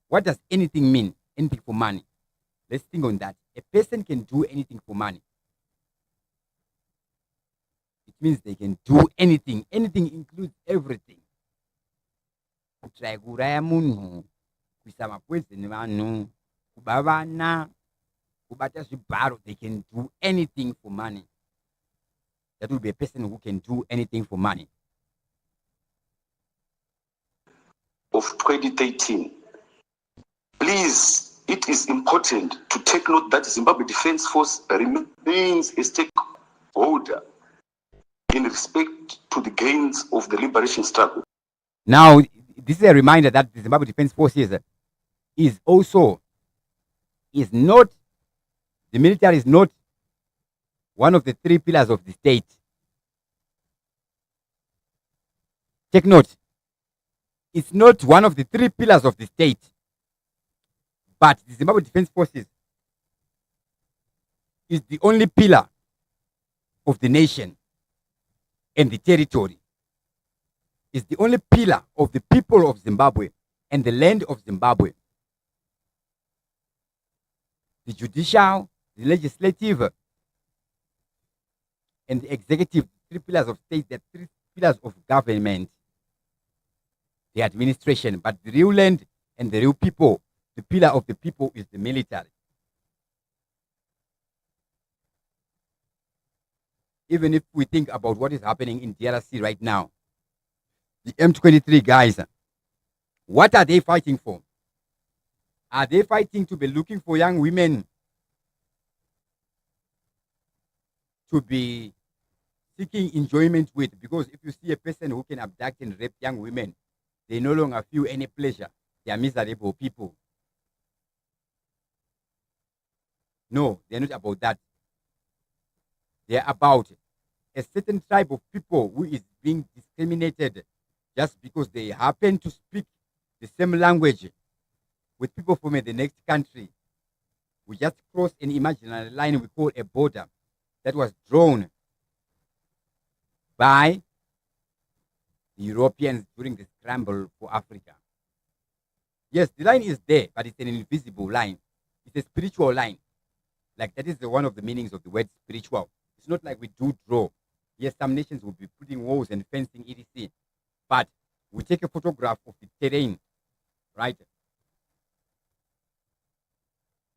what does anything mean? Anything for money. Let's think on that. A person can do anything for money. It means they can do anything. Anything includes everything. Kutraiguraya munhu, kuisa mapoison vanhu, kuba vana, kubata zvibharo. They can do anything for money. That will be a person who can do anything for money. Of 2013. Please, it is important to take note that Zimbabwe Defense Force remains a stakeholder in respect to the gains of the liberation struggle. Now, this is a reminder that the Zimbabwe Defense Force is not, the military is not one of the three pillars of the state. Take note. It's not one of the three pillars of the state. But the Zimbabwe Defense Forces is the only pillar of the nation and the territory. It's the only pillar of the people of Zimbabwe and the land of Zimbabwe. The judicial, the legislative, and the executive, three pillars of state, the three pillars of government, the administration. But the real land and the real people, the pillar of the people is the military. Even if we think about what is happening in DRC right now, the M23 guys, what are they fighting for? Are they fighting to be looking for young women to be seeking enjoyment with? Because if you see a person who can abduct and rape young women, they no longer feel any pleasure. They are miserable people. No, they're not about that. They're about a certain tribe of people who is being discriminated just because they happen to speak the same language with people from the next country. We just crossed an imaginary line we call a border that was drawn by the Europeans during the scramble for Africa. Yes, the line is there, but it's an invisible line. It's a spiritual line. Like that is one of the meanings of the word spiritual. It's not like we do draw. Yes, some nations will be putting walls and fencing, etc. But we take a photograph of the terrain, right?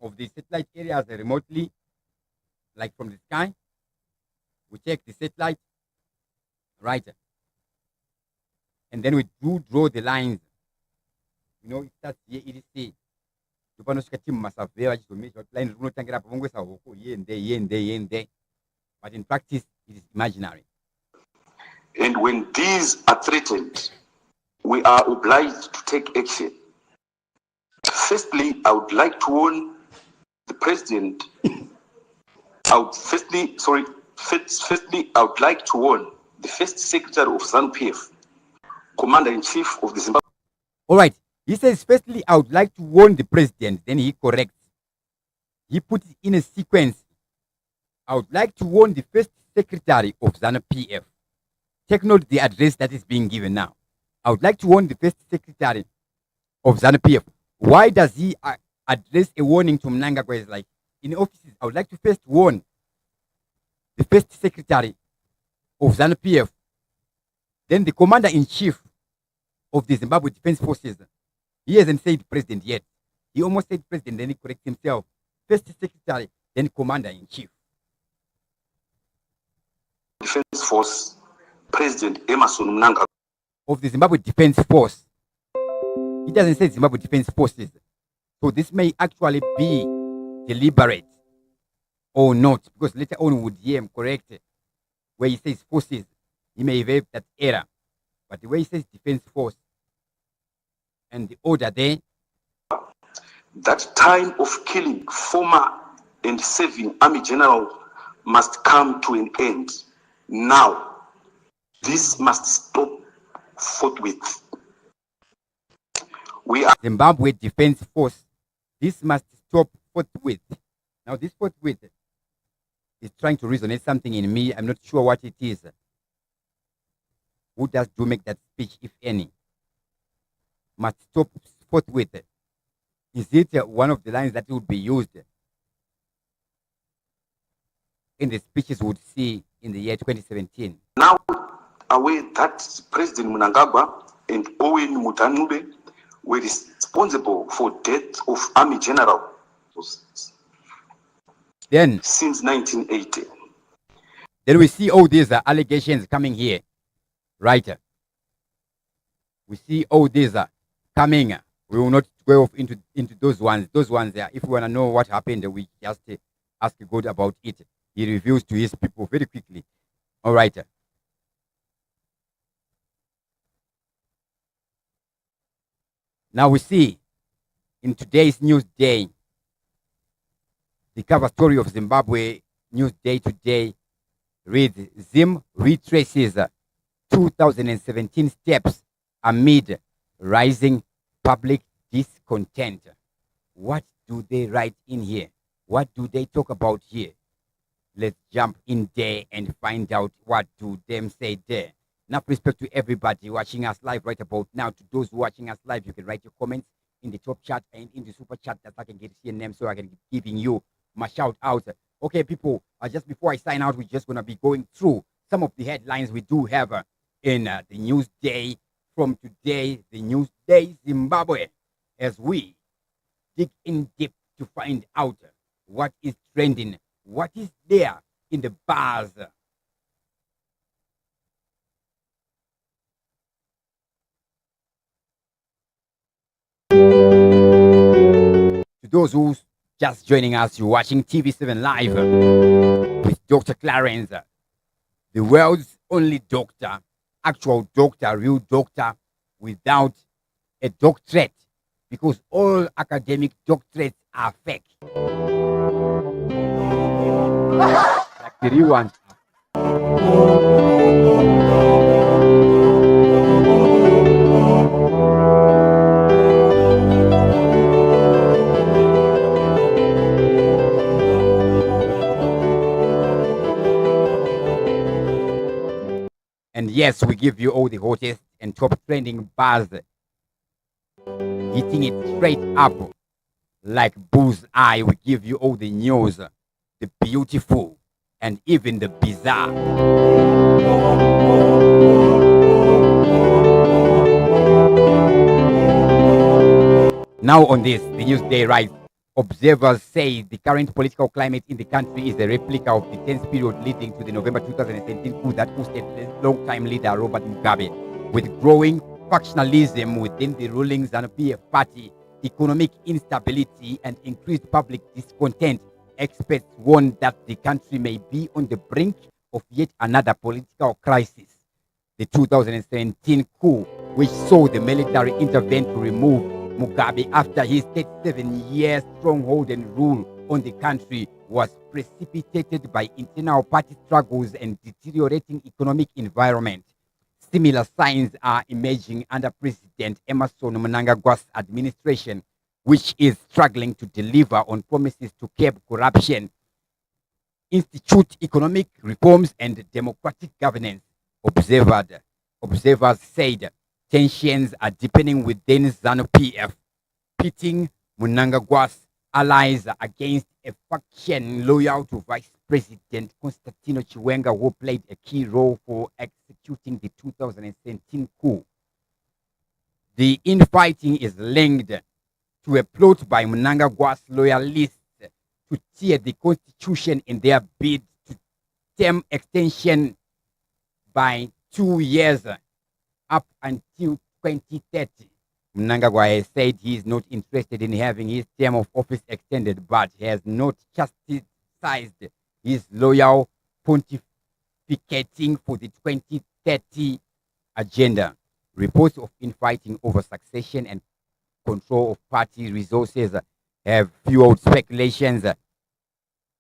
Of the satellite areas remotely, like from the sky. We take the satellite, right? And then we do draw the lines. You know, it starts here, etc. But in practice, it is imaginary. And when these are threatened, we are obliged to take action. Firstly, I would like to warn the president. Firstly, I would like to warn the first secretary of Zanu PF, Commander-in-Chief of the Zimbabwe. All right. He says, firstly, I would like to warn the president. Then he corrects. He puts it in a sequence. I would like to warn the first secretary of Zanu PF. Take note the address that is being given now. I would like to warn the first secretary of Zanu PF. Why does he address a warning to Mnangagwa? It's like, in offices, I would like to first warn the first secretary of Zanu PF. Then the commander-in-chief of the Zimbabwe Defense Forces. He hasn't said president yet. He almost said president, then he corrects himself. First secretary, then commander-in-chief. Defense Force, President Emerson Mnangagwa. Of the Zimbabwe Defense Force. He doesn't say Zimbabwe Defense Forces. So this may actually be deliberate or not, because later on we would hear him correct it. Where he says forces, he may have that error. But the way he says Defense Force and the order there. That time of killing former and serving army general must come to an end. Now, this must stop forthwith. We are Zimbabwe Defense Force. This must stop forthwith. Now, this forthwith is trying to resonate something in me. I'm not sure what it is. Who does do make that speech, if any? Must stop forthwith. Is it one of the lines that would be used in the speeches we would see in the year 2017? now aware that President Mnangagwa and Owen Mutanube were responsible for death of army generals Then since 1980. Then we see all these allegations coming here, right? We see all these coming. We will not go off into those ones. Those ones there. If we want to know what happened, we just ask God about it. He reveals to his people very quickly. All right. Now we see in today's news day, the cover story of Zimbabwe News Day today reads, Zim retraces 2017 steps amid rising public discontent. What do they write in here? What do they talk about here? Let's jump in there and find out what do them say there. Now, respect to everybody watching us live right about now. To those watching us live, you can write your comments in the top chat and in the super chat that I can get to see your name so I can keep giving you my shout out. Okay, people, just before I sign out, we're just going to be going through some of the headlines we do have in the news day from today, the news day Zimbabwe, as we dig in deep to find out what is trending, what is there in the bars. To those who just joining us, you're watching TV7 Live with Dr. Clarence, the world's only doctor, actual doctor, real doctor, without a doctorate, because all academic doctorates are fake. Like the real ones. And yes, we give you all the hottest and top trending bars, hitting it straight up like bullseye. We give you all the news, the beautiful, and even the bizarre. Now on this, the news day writes, observers say the current political climate in the country is a replica of the tense period leading to the November 2017 coup that ousted long-time leader Robert Mugabe. With growing factionalism within the ruling Zanu-PF party, economic instability, and increased public discontent, experts warn that the country may be on the brink of yet another political crisis. The 2017 coup, which saw the military intervene to remove Mugabe after his 37-year stronghold and rule on the country, was precipitated by internal party struggles and deteriorating economic environment. Similar signs are emerging under President Emmerson Mnangagwa's administration, which is struggling to deliver on promises to curb corruption, institute economic reforms, and democratic governance. Observers said tensions are deepening within Zanu-PF, pitting Mnangagwa's allies against a faction loyal to Vice President Constantino Chiwenga, who played a key role for executing the 2017 coup. The infighting is linked to a plot by Mnangagwa's loyalists to tear the constitution in their bid to term extension by 2 years up until 2030. Mnangagwa has said he is not interested in having his term of office extended, but has not chastised his loyal pontificating for the 2030 agenda. Reports of infighting over succession and control of party resources have fueled speculations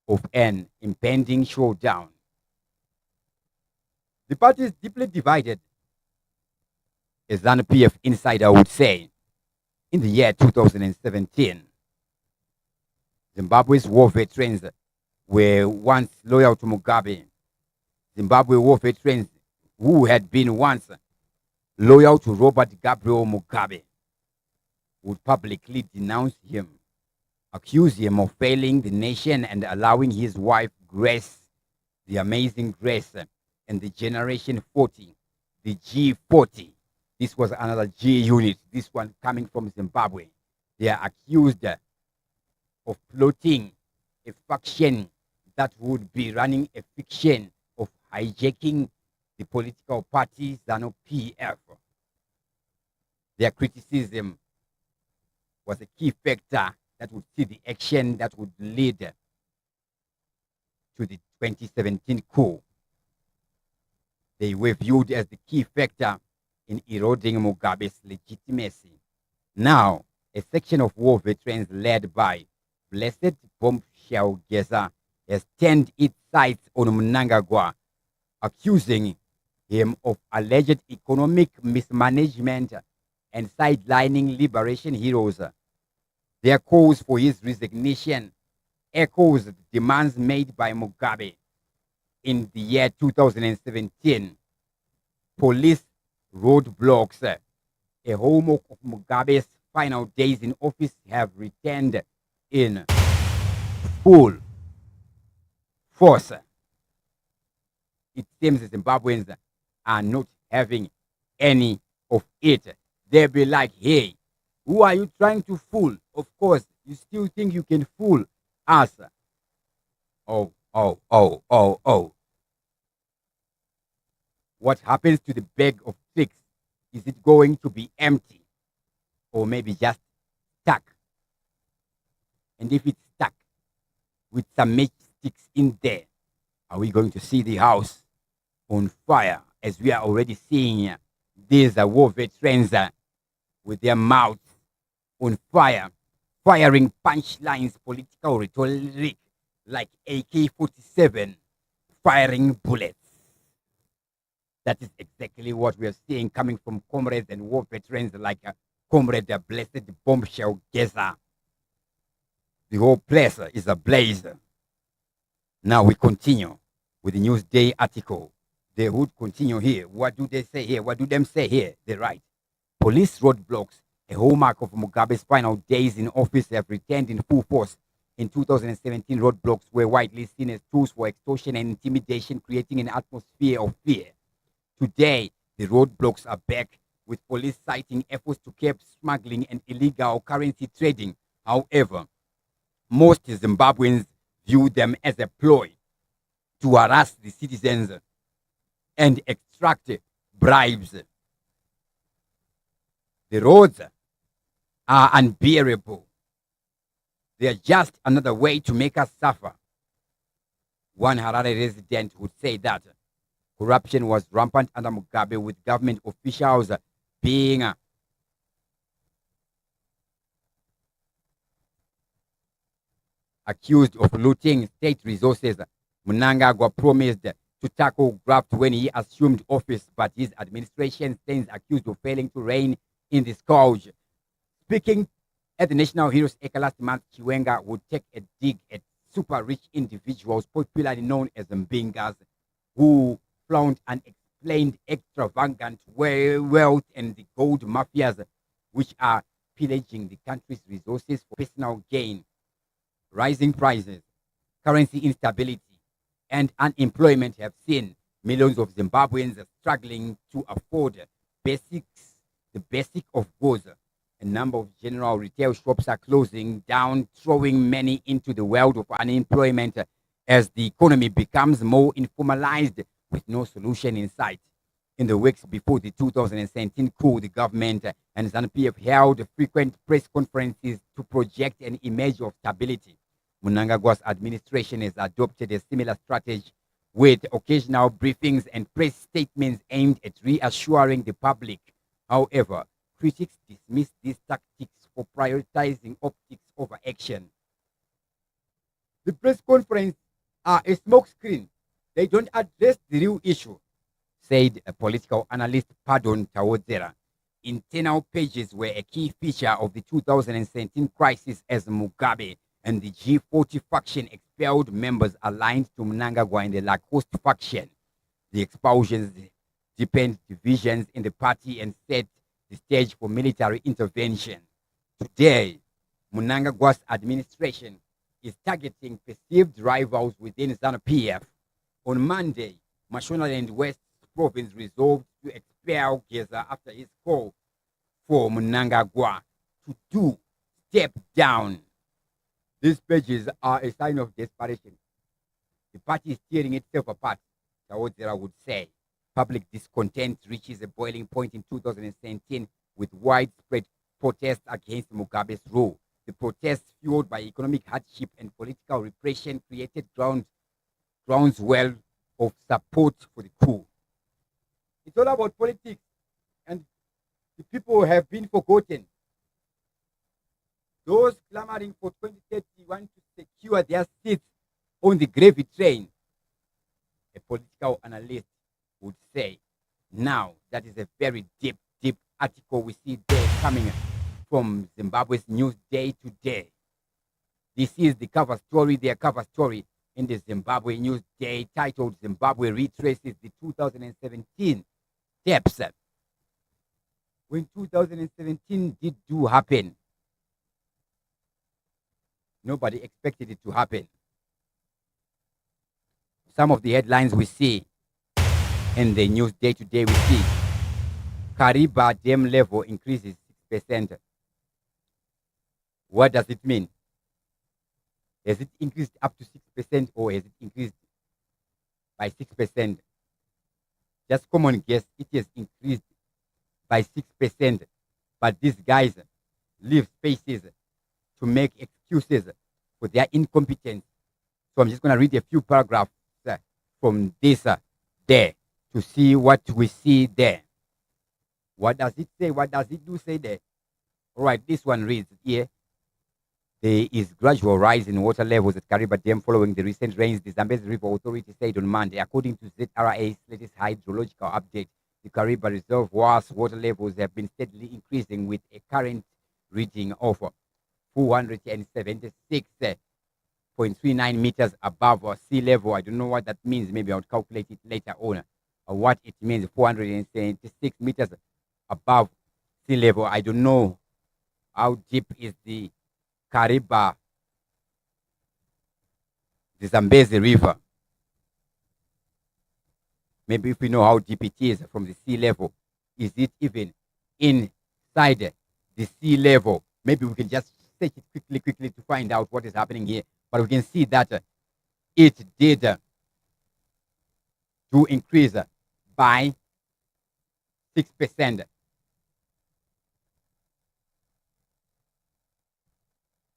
of an impending showdown. The party is deeply divided, as Zanu-PF insider would say. In the year 2017, Zimbabwe's war veterans were once loyal to Mugabe. Zimbabwe war veterans who had been once loyal to Robert Gabriel Mugabe would publicly denounce him, accuse him of failing the nation and allowing his wife Grace, the amazing Grace, and the Generation 40, the G40. This was another G unit, this one coming from Zimbabwe. They are accused of plotting a faction that would be running a fiction of hijacking the political party Zanu PF. Their criticism was a key factor that would see the action that would lead to the 2017 coup. They were viewed as the key factor in eroding Mugabe's legitimacy. Now, a section of war veterans led by Blessed Bombshell Geza has turned its sights on Mnangagwa, accusing him of alleged economic mismanagement and sidelining liberation heroes. Their calls for his resignation echoes the demands made by Mugabe. In the year 2017, police roadblocks, a hallmark of Mugabe's final days in office, have returned in full force. It seems the Zimbabweans are not having any of it. They'll be like, hey, who are you trying to fool? Of course, you still think you can fool us. Oh. What happens to the bag of tricks? Is it going to be empty? Or maybe just stuck? And if it's stuck with some matchsticks in there, are we going to see the house on fire, as we are already seeing these war veterans with their mouths on fire, firing punchlines, political rhetoric like AK-47, firing bullets? That is exactly what we are seeing coming from comrades and war veterans like Comrade Blessed Bombshell Geza. The whole place is ablaze. Now we continue with the Newsday article. They would continue here. What do they say here? What do them say here? They write, police roadblocks, a hallmark of Mugabe's final days in office, have returned in full force. In 2017, roadblocks were widely seen as tools for extortion and intimidation, creating an atmosphere of fear. Today, the roadblocks are back, with police citing efforts to curb smuggling and illegal currency trading. However, most Zimbabweans view them as a ploy to harass the citizens and extract bribes. The roads are unbearable. They are just another way to make us suffer. One Harare resident would say that corruption was rampant under Mugabe, with government officials being accused of looting state resources. Mnangagwa promised to tackle graft when he assumed office, but his administration stands accused of failing to rein in the scourge. Speaking at the National Heroes Acre last month, Chiwenga would take a dig at super-rich individuals, popularly known as Mbingas, who flaunt unexplained extravagant wealth, and the gold mafias, which are pillaging the country's resources for personal gain. Rising prices, currency instability, and unemployment have seen millions of Zimbabweans struggling to afford the basic of goods. A number of general retail shops are closing down, throwing many into the world of unemployment as the economy becomes more informalized, with no solution in sight. In the weeks before the 2017 coup, the government and ZANU-PF held frequent press conferences to project an image of stability. Mnangagwa's administration has adopted a similar strategy, with occasional briefings and press statements aimed at reassuring the public. However, critics dismiss these tactics for prioritizing optics over action. The press conferences are a smokescreen. They don't address the real issue, said a political analyst, Pardon Tawodzera. internal pages were a key feature of the 2017 crisis as Mugabe and the G40 faction expelled members aligned to Mnangagwa and the Lacoste faction. The expulsions deepened divisions in the party and set the stage for military intervention. Today, Mnangagwa's administration is targeting perceived rivals within Zanu-PF. On Monday, Mashonaland West Province resolved to expel Geza after his call for Mnangagwa to step down. These pages are a sign of desperation. The party is tearing itself apart, Tawozera would say. Public discontent reaches a boiling point in 2017 with widespread protests against Mugabe's rule. The protests, fueled by economic hardship and political repression, created groundswell of support for the coup. It's all about politics, and the people have been forgotten. Those clamoring for 2030 want to secure their seats on the gravy train, a political analyst would say. Now, that is a very deep article we see there coming from Zimbabwe's News Day Today. This is the cover story, their cover story in the Zimbabwe News Day, titled Zimbabwe Retraces the 2017 Steps. When 2017 did happen, nobody expected it to happen. Some of the headlines we see in the News Day Today, we see Kariba dam level increases 6%. What does it mean? Has it increased up to 6% or has it increased by 6%? Just common guess, it has increased by 6%. But these guys leave spaces to make excuses for their incompetence. So I'm just going to read a few paragraphs from this there to see what we see there. What does it say? What does it do say there? All right, this one reads here. There is gradual rise in water levels at Kariba Dam following the recent rains, the Zambezi River Authority said on Monday. According to ZRA's latest hydrological update, the Kariba Reservoir's water levels have been steadily increasing with a current reading of 476.39 meters above sea level. I don't know what that means. Maybe I'll calculate it later on. What it means, 476 meters above sea level. I don't know how deep is the Kariba, the Zambezi River. Maybe if we know how deep it is from the sea level, is it even inside the sea level? Maybe we can just search it quickly to find out what is happening here. But we can see that it did to increase by 6%.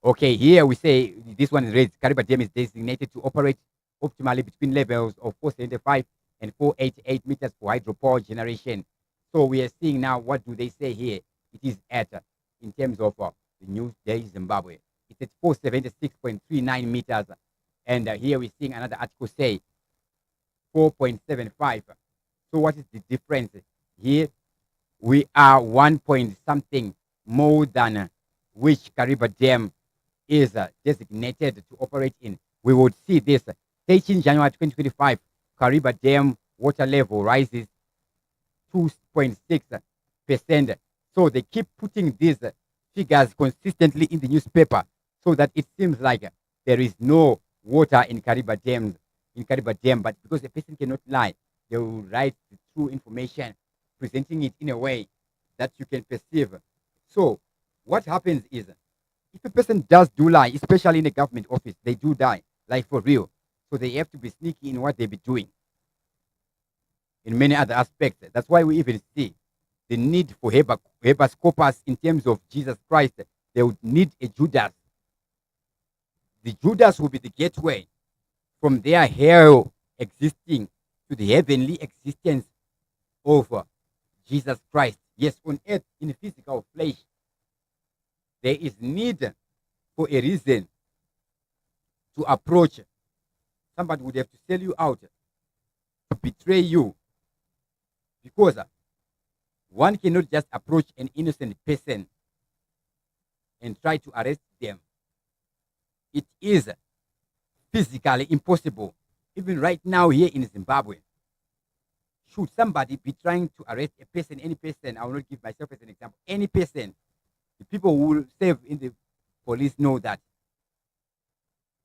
Okay, here we say this one is reads Kariba Dam is designated to operate optimally between levels of 475 and 488 meters for hydropower generation. So we are seeing now, what do they say here? It is at, in terms of the News Day Zimbabwe, it's at 476.39 meters. And here we're seeing another article say 4.75. So what is the difference? Here we are 1 point something more than which Kariba Dam is designated to operate in. We would see this 13 January 2025, Kariba Dam water level rises 2.6%. So they keep putting these figures consistently in the newspaper so that it seems like there is no water in Kariba Dam. But because the person cannot lie, they will write the true information, presenting it in a way that you can perceive. So what happens is, if a person does lie, especially in a government office, they do die, like for real. So they have to be sneaky in what they be doing. In many other aspects, that's why we even see the need for habeas corpus in terms of Jesus Christ. They would need a Judas. The Judas will be the gateway from their hell existing to the heavenly existence of Jesus Christ. Yes, on earth in physical flesh. There is need for a reason to approach. Somebody would have to sell you out, to betray you, because One cannot just approach an innocent person and try to arrest them. It is physically impossible. Even right now here in Zimbabwe, should somebody be trying to arrest a person, any person, I will not give myself as an example, any person, the people who will serve in the police know that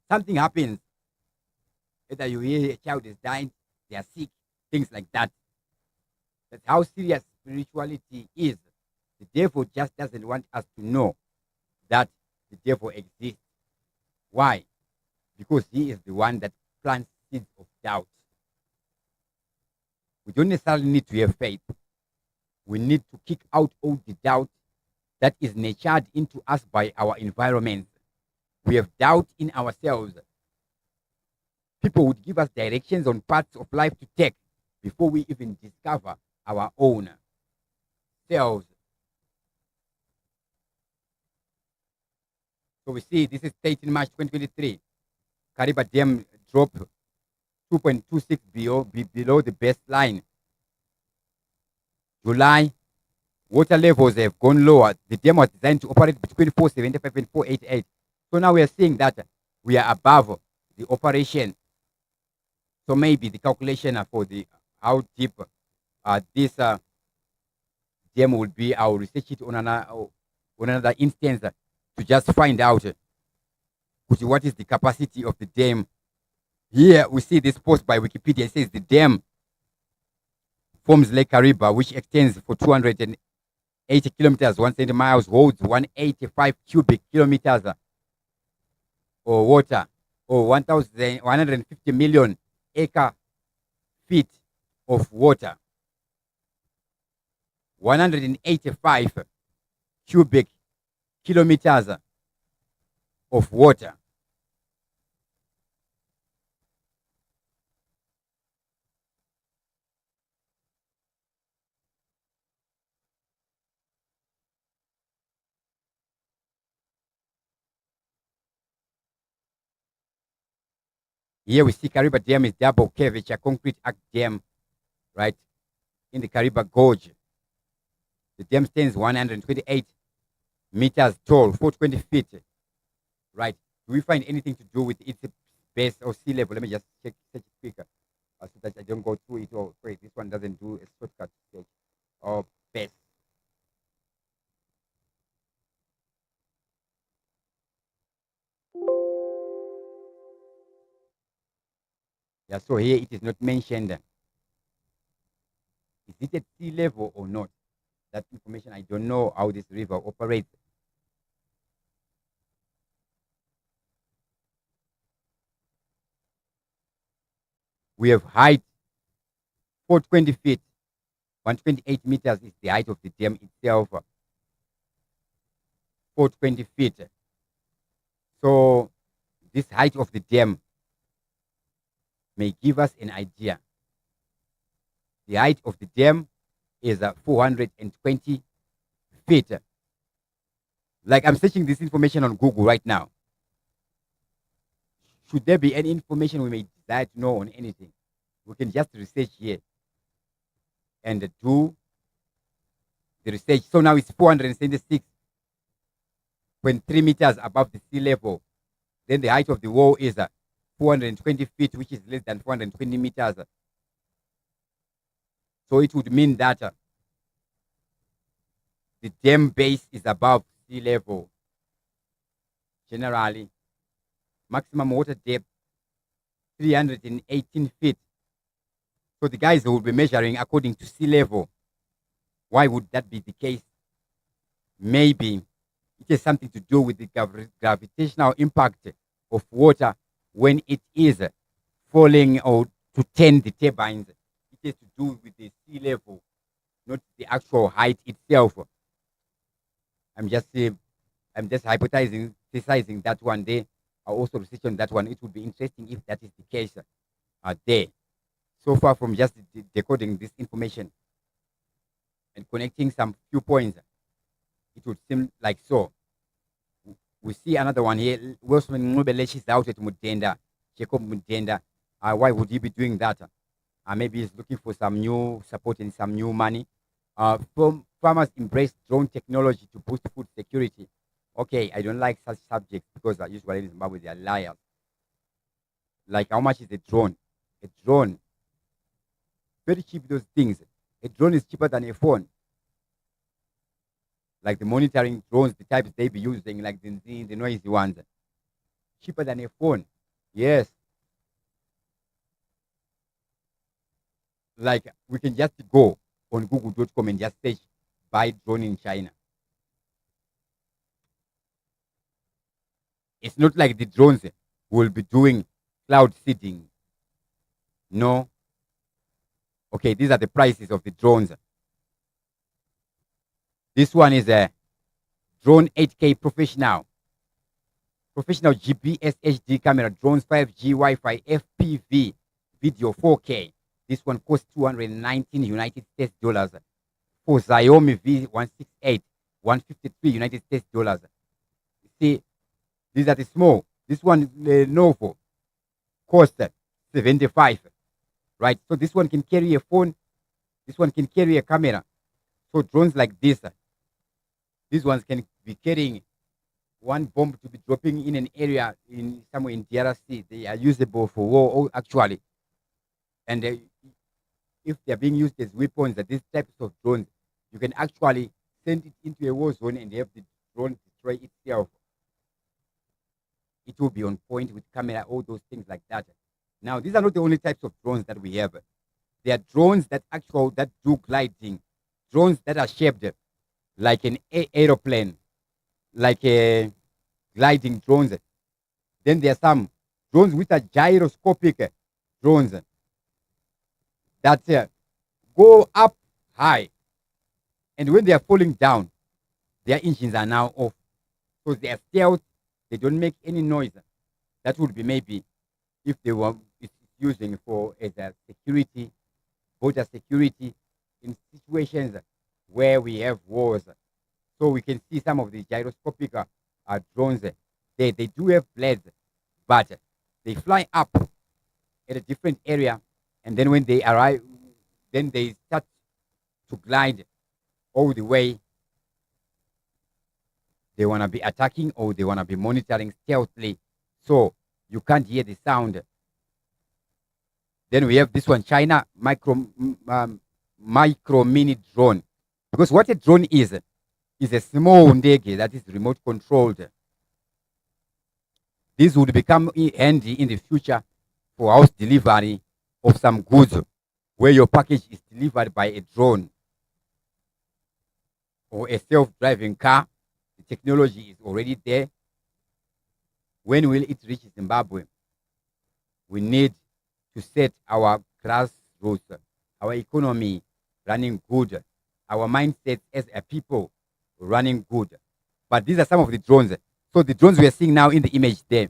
something happens. Either you hear a child is dying, they are sick, things like that. That's how serious spirituality is. The devil just doesn't want us to know that the devil exists. Why? Because he is the one that plants seeds of doubt. We don't necessarily need to have faith. We need to kick out all the doubt that is nurtured into us by our environment. We have doubt in ourselves. People would give us directions on paths of life to take before we even discover our own selves. So we see this is 13 March 2023. Kariba Dam dropped 2.26 below the baseline. July, water levels have gone lower. The dam was designed to operate between 475 and 488. So now we are seeing that we are above the operation. So maybe the calculation for the how deep this dam will be, I will research it on another instance to just find out what is the capacity of the dam. Here we see this post by Wikipedia. It says the dam forms Lake Kariba, which extends for 280 kilometers, 170 miles, holds 185 cubic kilometers of water, or 150 million acre feet of water. 185 cubic kilometers of water. Here we see Kariba Dam is double curvature concrete arch dam, right, in the Kariba Gorge. The dam stands 128 meters tall, 420 feet, right. Do we find anything to do with its base or sea level? Let me just check it quicker so that I don't go through it all. Wait, this one doesn't do a shortcut search. Or base. Yeah, so here it is not mentioned. Is it at sea level or not? That information, I don't know how this river operates. We have height 420 feet, 128 meters is the height of the dam itself. 420 feet. So this height of the dam may give us an idea. The height of the dam is 420 feet. Like I'm searching this information on Google right now. Should there be any information we may desire to know on anything, we can just research here and do the research. So now it's 476.3 meters above the sea level. Then the height of the wall is 420 feet, which is less than 420 meters. So it would mean that the dam base is above sea level. Generally, maximum water depth 318 feet. So the guys will be measuring according to sea level. Why would that be the case? Maybe it has something to do with the gravitational impact of water when it is falling or to turn the turbines. It has to do with the sea level, not the actual height itself. I'm just hypothesizing that one day. I'll also research on that one. It would be interesting if that is the case there. So far from just decoding this information and connecting some few points, it would seem like so. We see another one here. Wilson Nubelesh is out at Mudenda, Jacob Mudenda. Why would he be doing that? Maybe he's looking for some new support and some new money. Farmers embrace drone technology to boost food security. Okay, I don't like such subjects because usually in Zimbabwe they are liars. Like, how much is a drone? A drone, very cheap, those things. A drone is cheaper than a phone. Like the monitoring drones, the types they be using, like the noisy ones. Cheaper than a phone. Yes. Like, we can just go on google.com and just search buy drone in China. It's not like the drones will be doing cloud seeding. No. Okay, these are the prices of the drones. This one is a drone 8K professional. Professional GPS HD camera, drones 5G, Wi-Fi, FPV, video 4K. This one costs 219 United States dollars. For Xiaomi V168, 153 United States dollars. See, these are the small. This one, Novo, cost 75. Right? So this one can carry a phone. This one can carry a camera. So drones like this, these ones can be carrying one bomb to be dropping in an area in somewhere in DRC. They are usable for war, actually. And if they are being used as weapons, these types of drones, you can actually send it into a war zone and have the drone destroy itself. It will be on point with camera, all those things like that. Now, these are not the only types of drones that we have. There are drones that do gliding, drones that are shaped like an aeroplane, like a gliding drones. Then there are some drones which are gyroscopic drones that go up high, and when they are falling down, their engines are now off. So they are stealth, they don't make any noise. That would be maybe if they were using for as a security, border security in situations where we have wars. So we can see some of the gyroscopic drones. They do have blades, but they fly up at a different area, and then when they arrive, then they start to glide all the way. They want to be attacking or they want to be monitoring stealthily, so you can't hear the sound. Then we have this one, China micro mini drone. Because what a drone is a small ndege that is remote controlled. This would become handy in the future for house delivery of some goods, where your package is delivered by a drone or a self-driving car. The technology is already there. When will it reach Zimbabwe? We need to set our grassroots, our economy running good, our mindset as a people running good. But these are some of the drones. So the drones we are seeing now in the image there,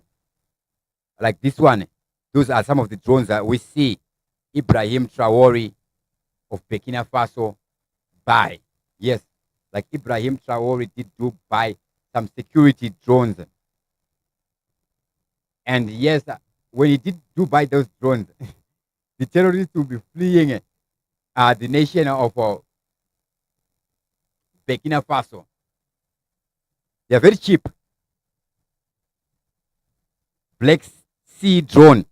like this one, those are some of the drones that we see Ibrahim Traore of Burkina Faso buy. Yes, like Ibrahim Traore did do buy some security drones. And yes, when he did do buy those drones, the terrorists will be fleeing the nation of Burkina Faso. They are very cheap. Black Sea drone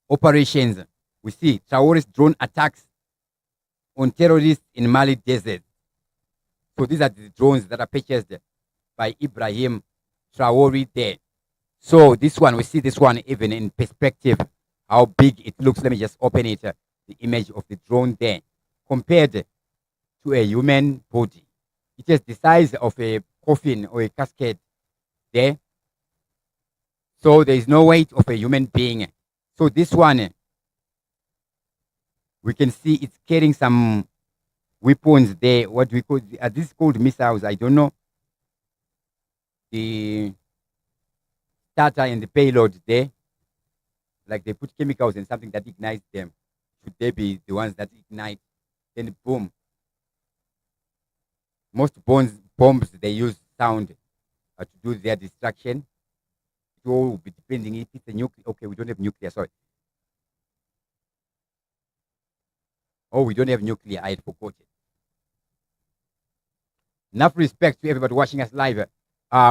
operations. We see Traore's drone attacks on terrorists in Mali desert. So these are the drones that are purchased by Ibrahim Traore there. So this one, we see this one even in perspective, how big it looks. Let me just open it, the image of the drone there, compared to a human body. It is the size of a coffin or a casket there. So there is no weight of a human being. So this one, we can see it's carrying some weapons there. What we call, this is called missiles, I don't know. The starter and the payload there, like they put chemicals and something that ignites them. Should they be the ones that ignite? Then boom. Most bombs they use sound to do their destruction. It all will be depending if it's a nuclear. Okay, we don't have nuclear. Sorry. Oh, we don't have nuclear. I had forgotten. Enough respect to everybody watching us live.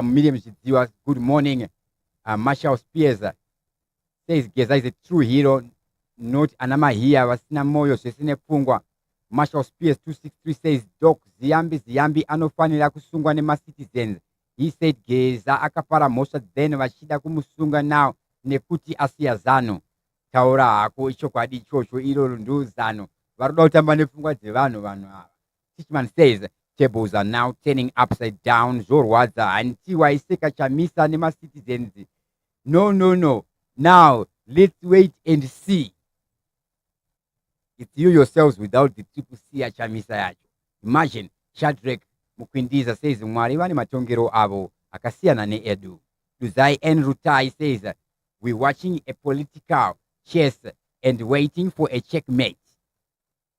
Miriam Ziwa, good morning. Marshall Spears says Geza is a true hero, not Anamahia, Wasina Moyo, Sesine Pungwa. Marshall Spears 263 says, Doc Ziyambi anofanira kusungwa nema citizens. He said Geza akapara most then vachida kumusunga now nekuti asiya Zanu. Taura hako ichokwadi ichocho iroro ndo Zanu. Varoda kutamba nepfungwa dzevanhu vanhu ava. Tichman says tables are now turning upside down. Zorwadza anti waiseka chamisa nema citizens. No. Now let's wait and see. It's you yourselves without the triple C chamisa yacho. Imagine Shadrach Mukwindiza says Mwari vane matongero avo akasiyana ne edu. Duzai N Rutai says we're watching a political chess and waiting for a checkmate.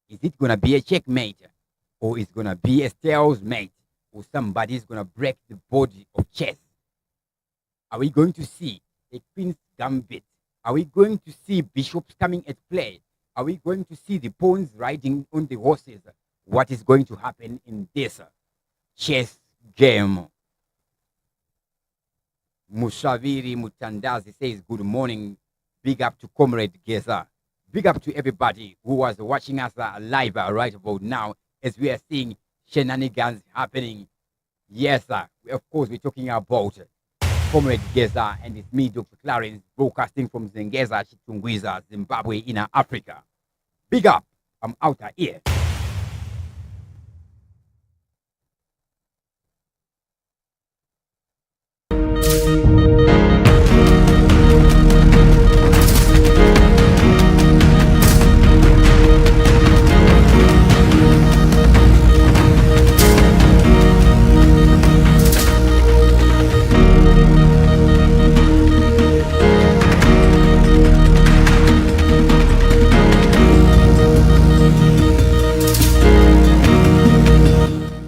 Is it gonna be a checkmate? Or is gonna be a stalemate? Or somebody's gonna break the board of chess? Are we going to see a queen's gambit? Are we going to see bishops coming at play? Are we going to see the pawns riding on the horses? What is going to happen in this chess game? Mushaviri Mutandazi says, good morning. Big up to Comrade Gaza. Big up to everybody who was watching us live right about now as we are seeing shenanigans happening. Yes, sir. Of course, we're talking about Comrade Geza, and it's me, Dr. Clarence, broadcasting from Zengeza, Chitungwiza, Zimbabwe, in Africa. Big up. I'm out of here.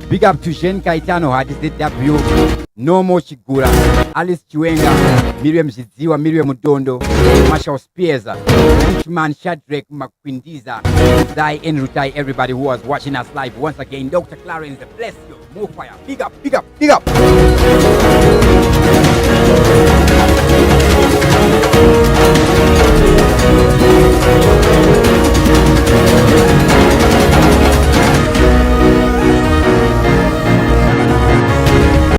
Big up to Jen Kaitano, HDZW, Nomo Chigura, Alice Chiwenga, Miriam Ziziwa, Miriam Mudondo, Marshall Spears, Richman Shadrach Makwindiza, Zai Enrutai, everybody who was watching us live. Once again, Dr. Clarence, bless you. More fire. Big up.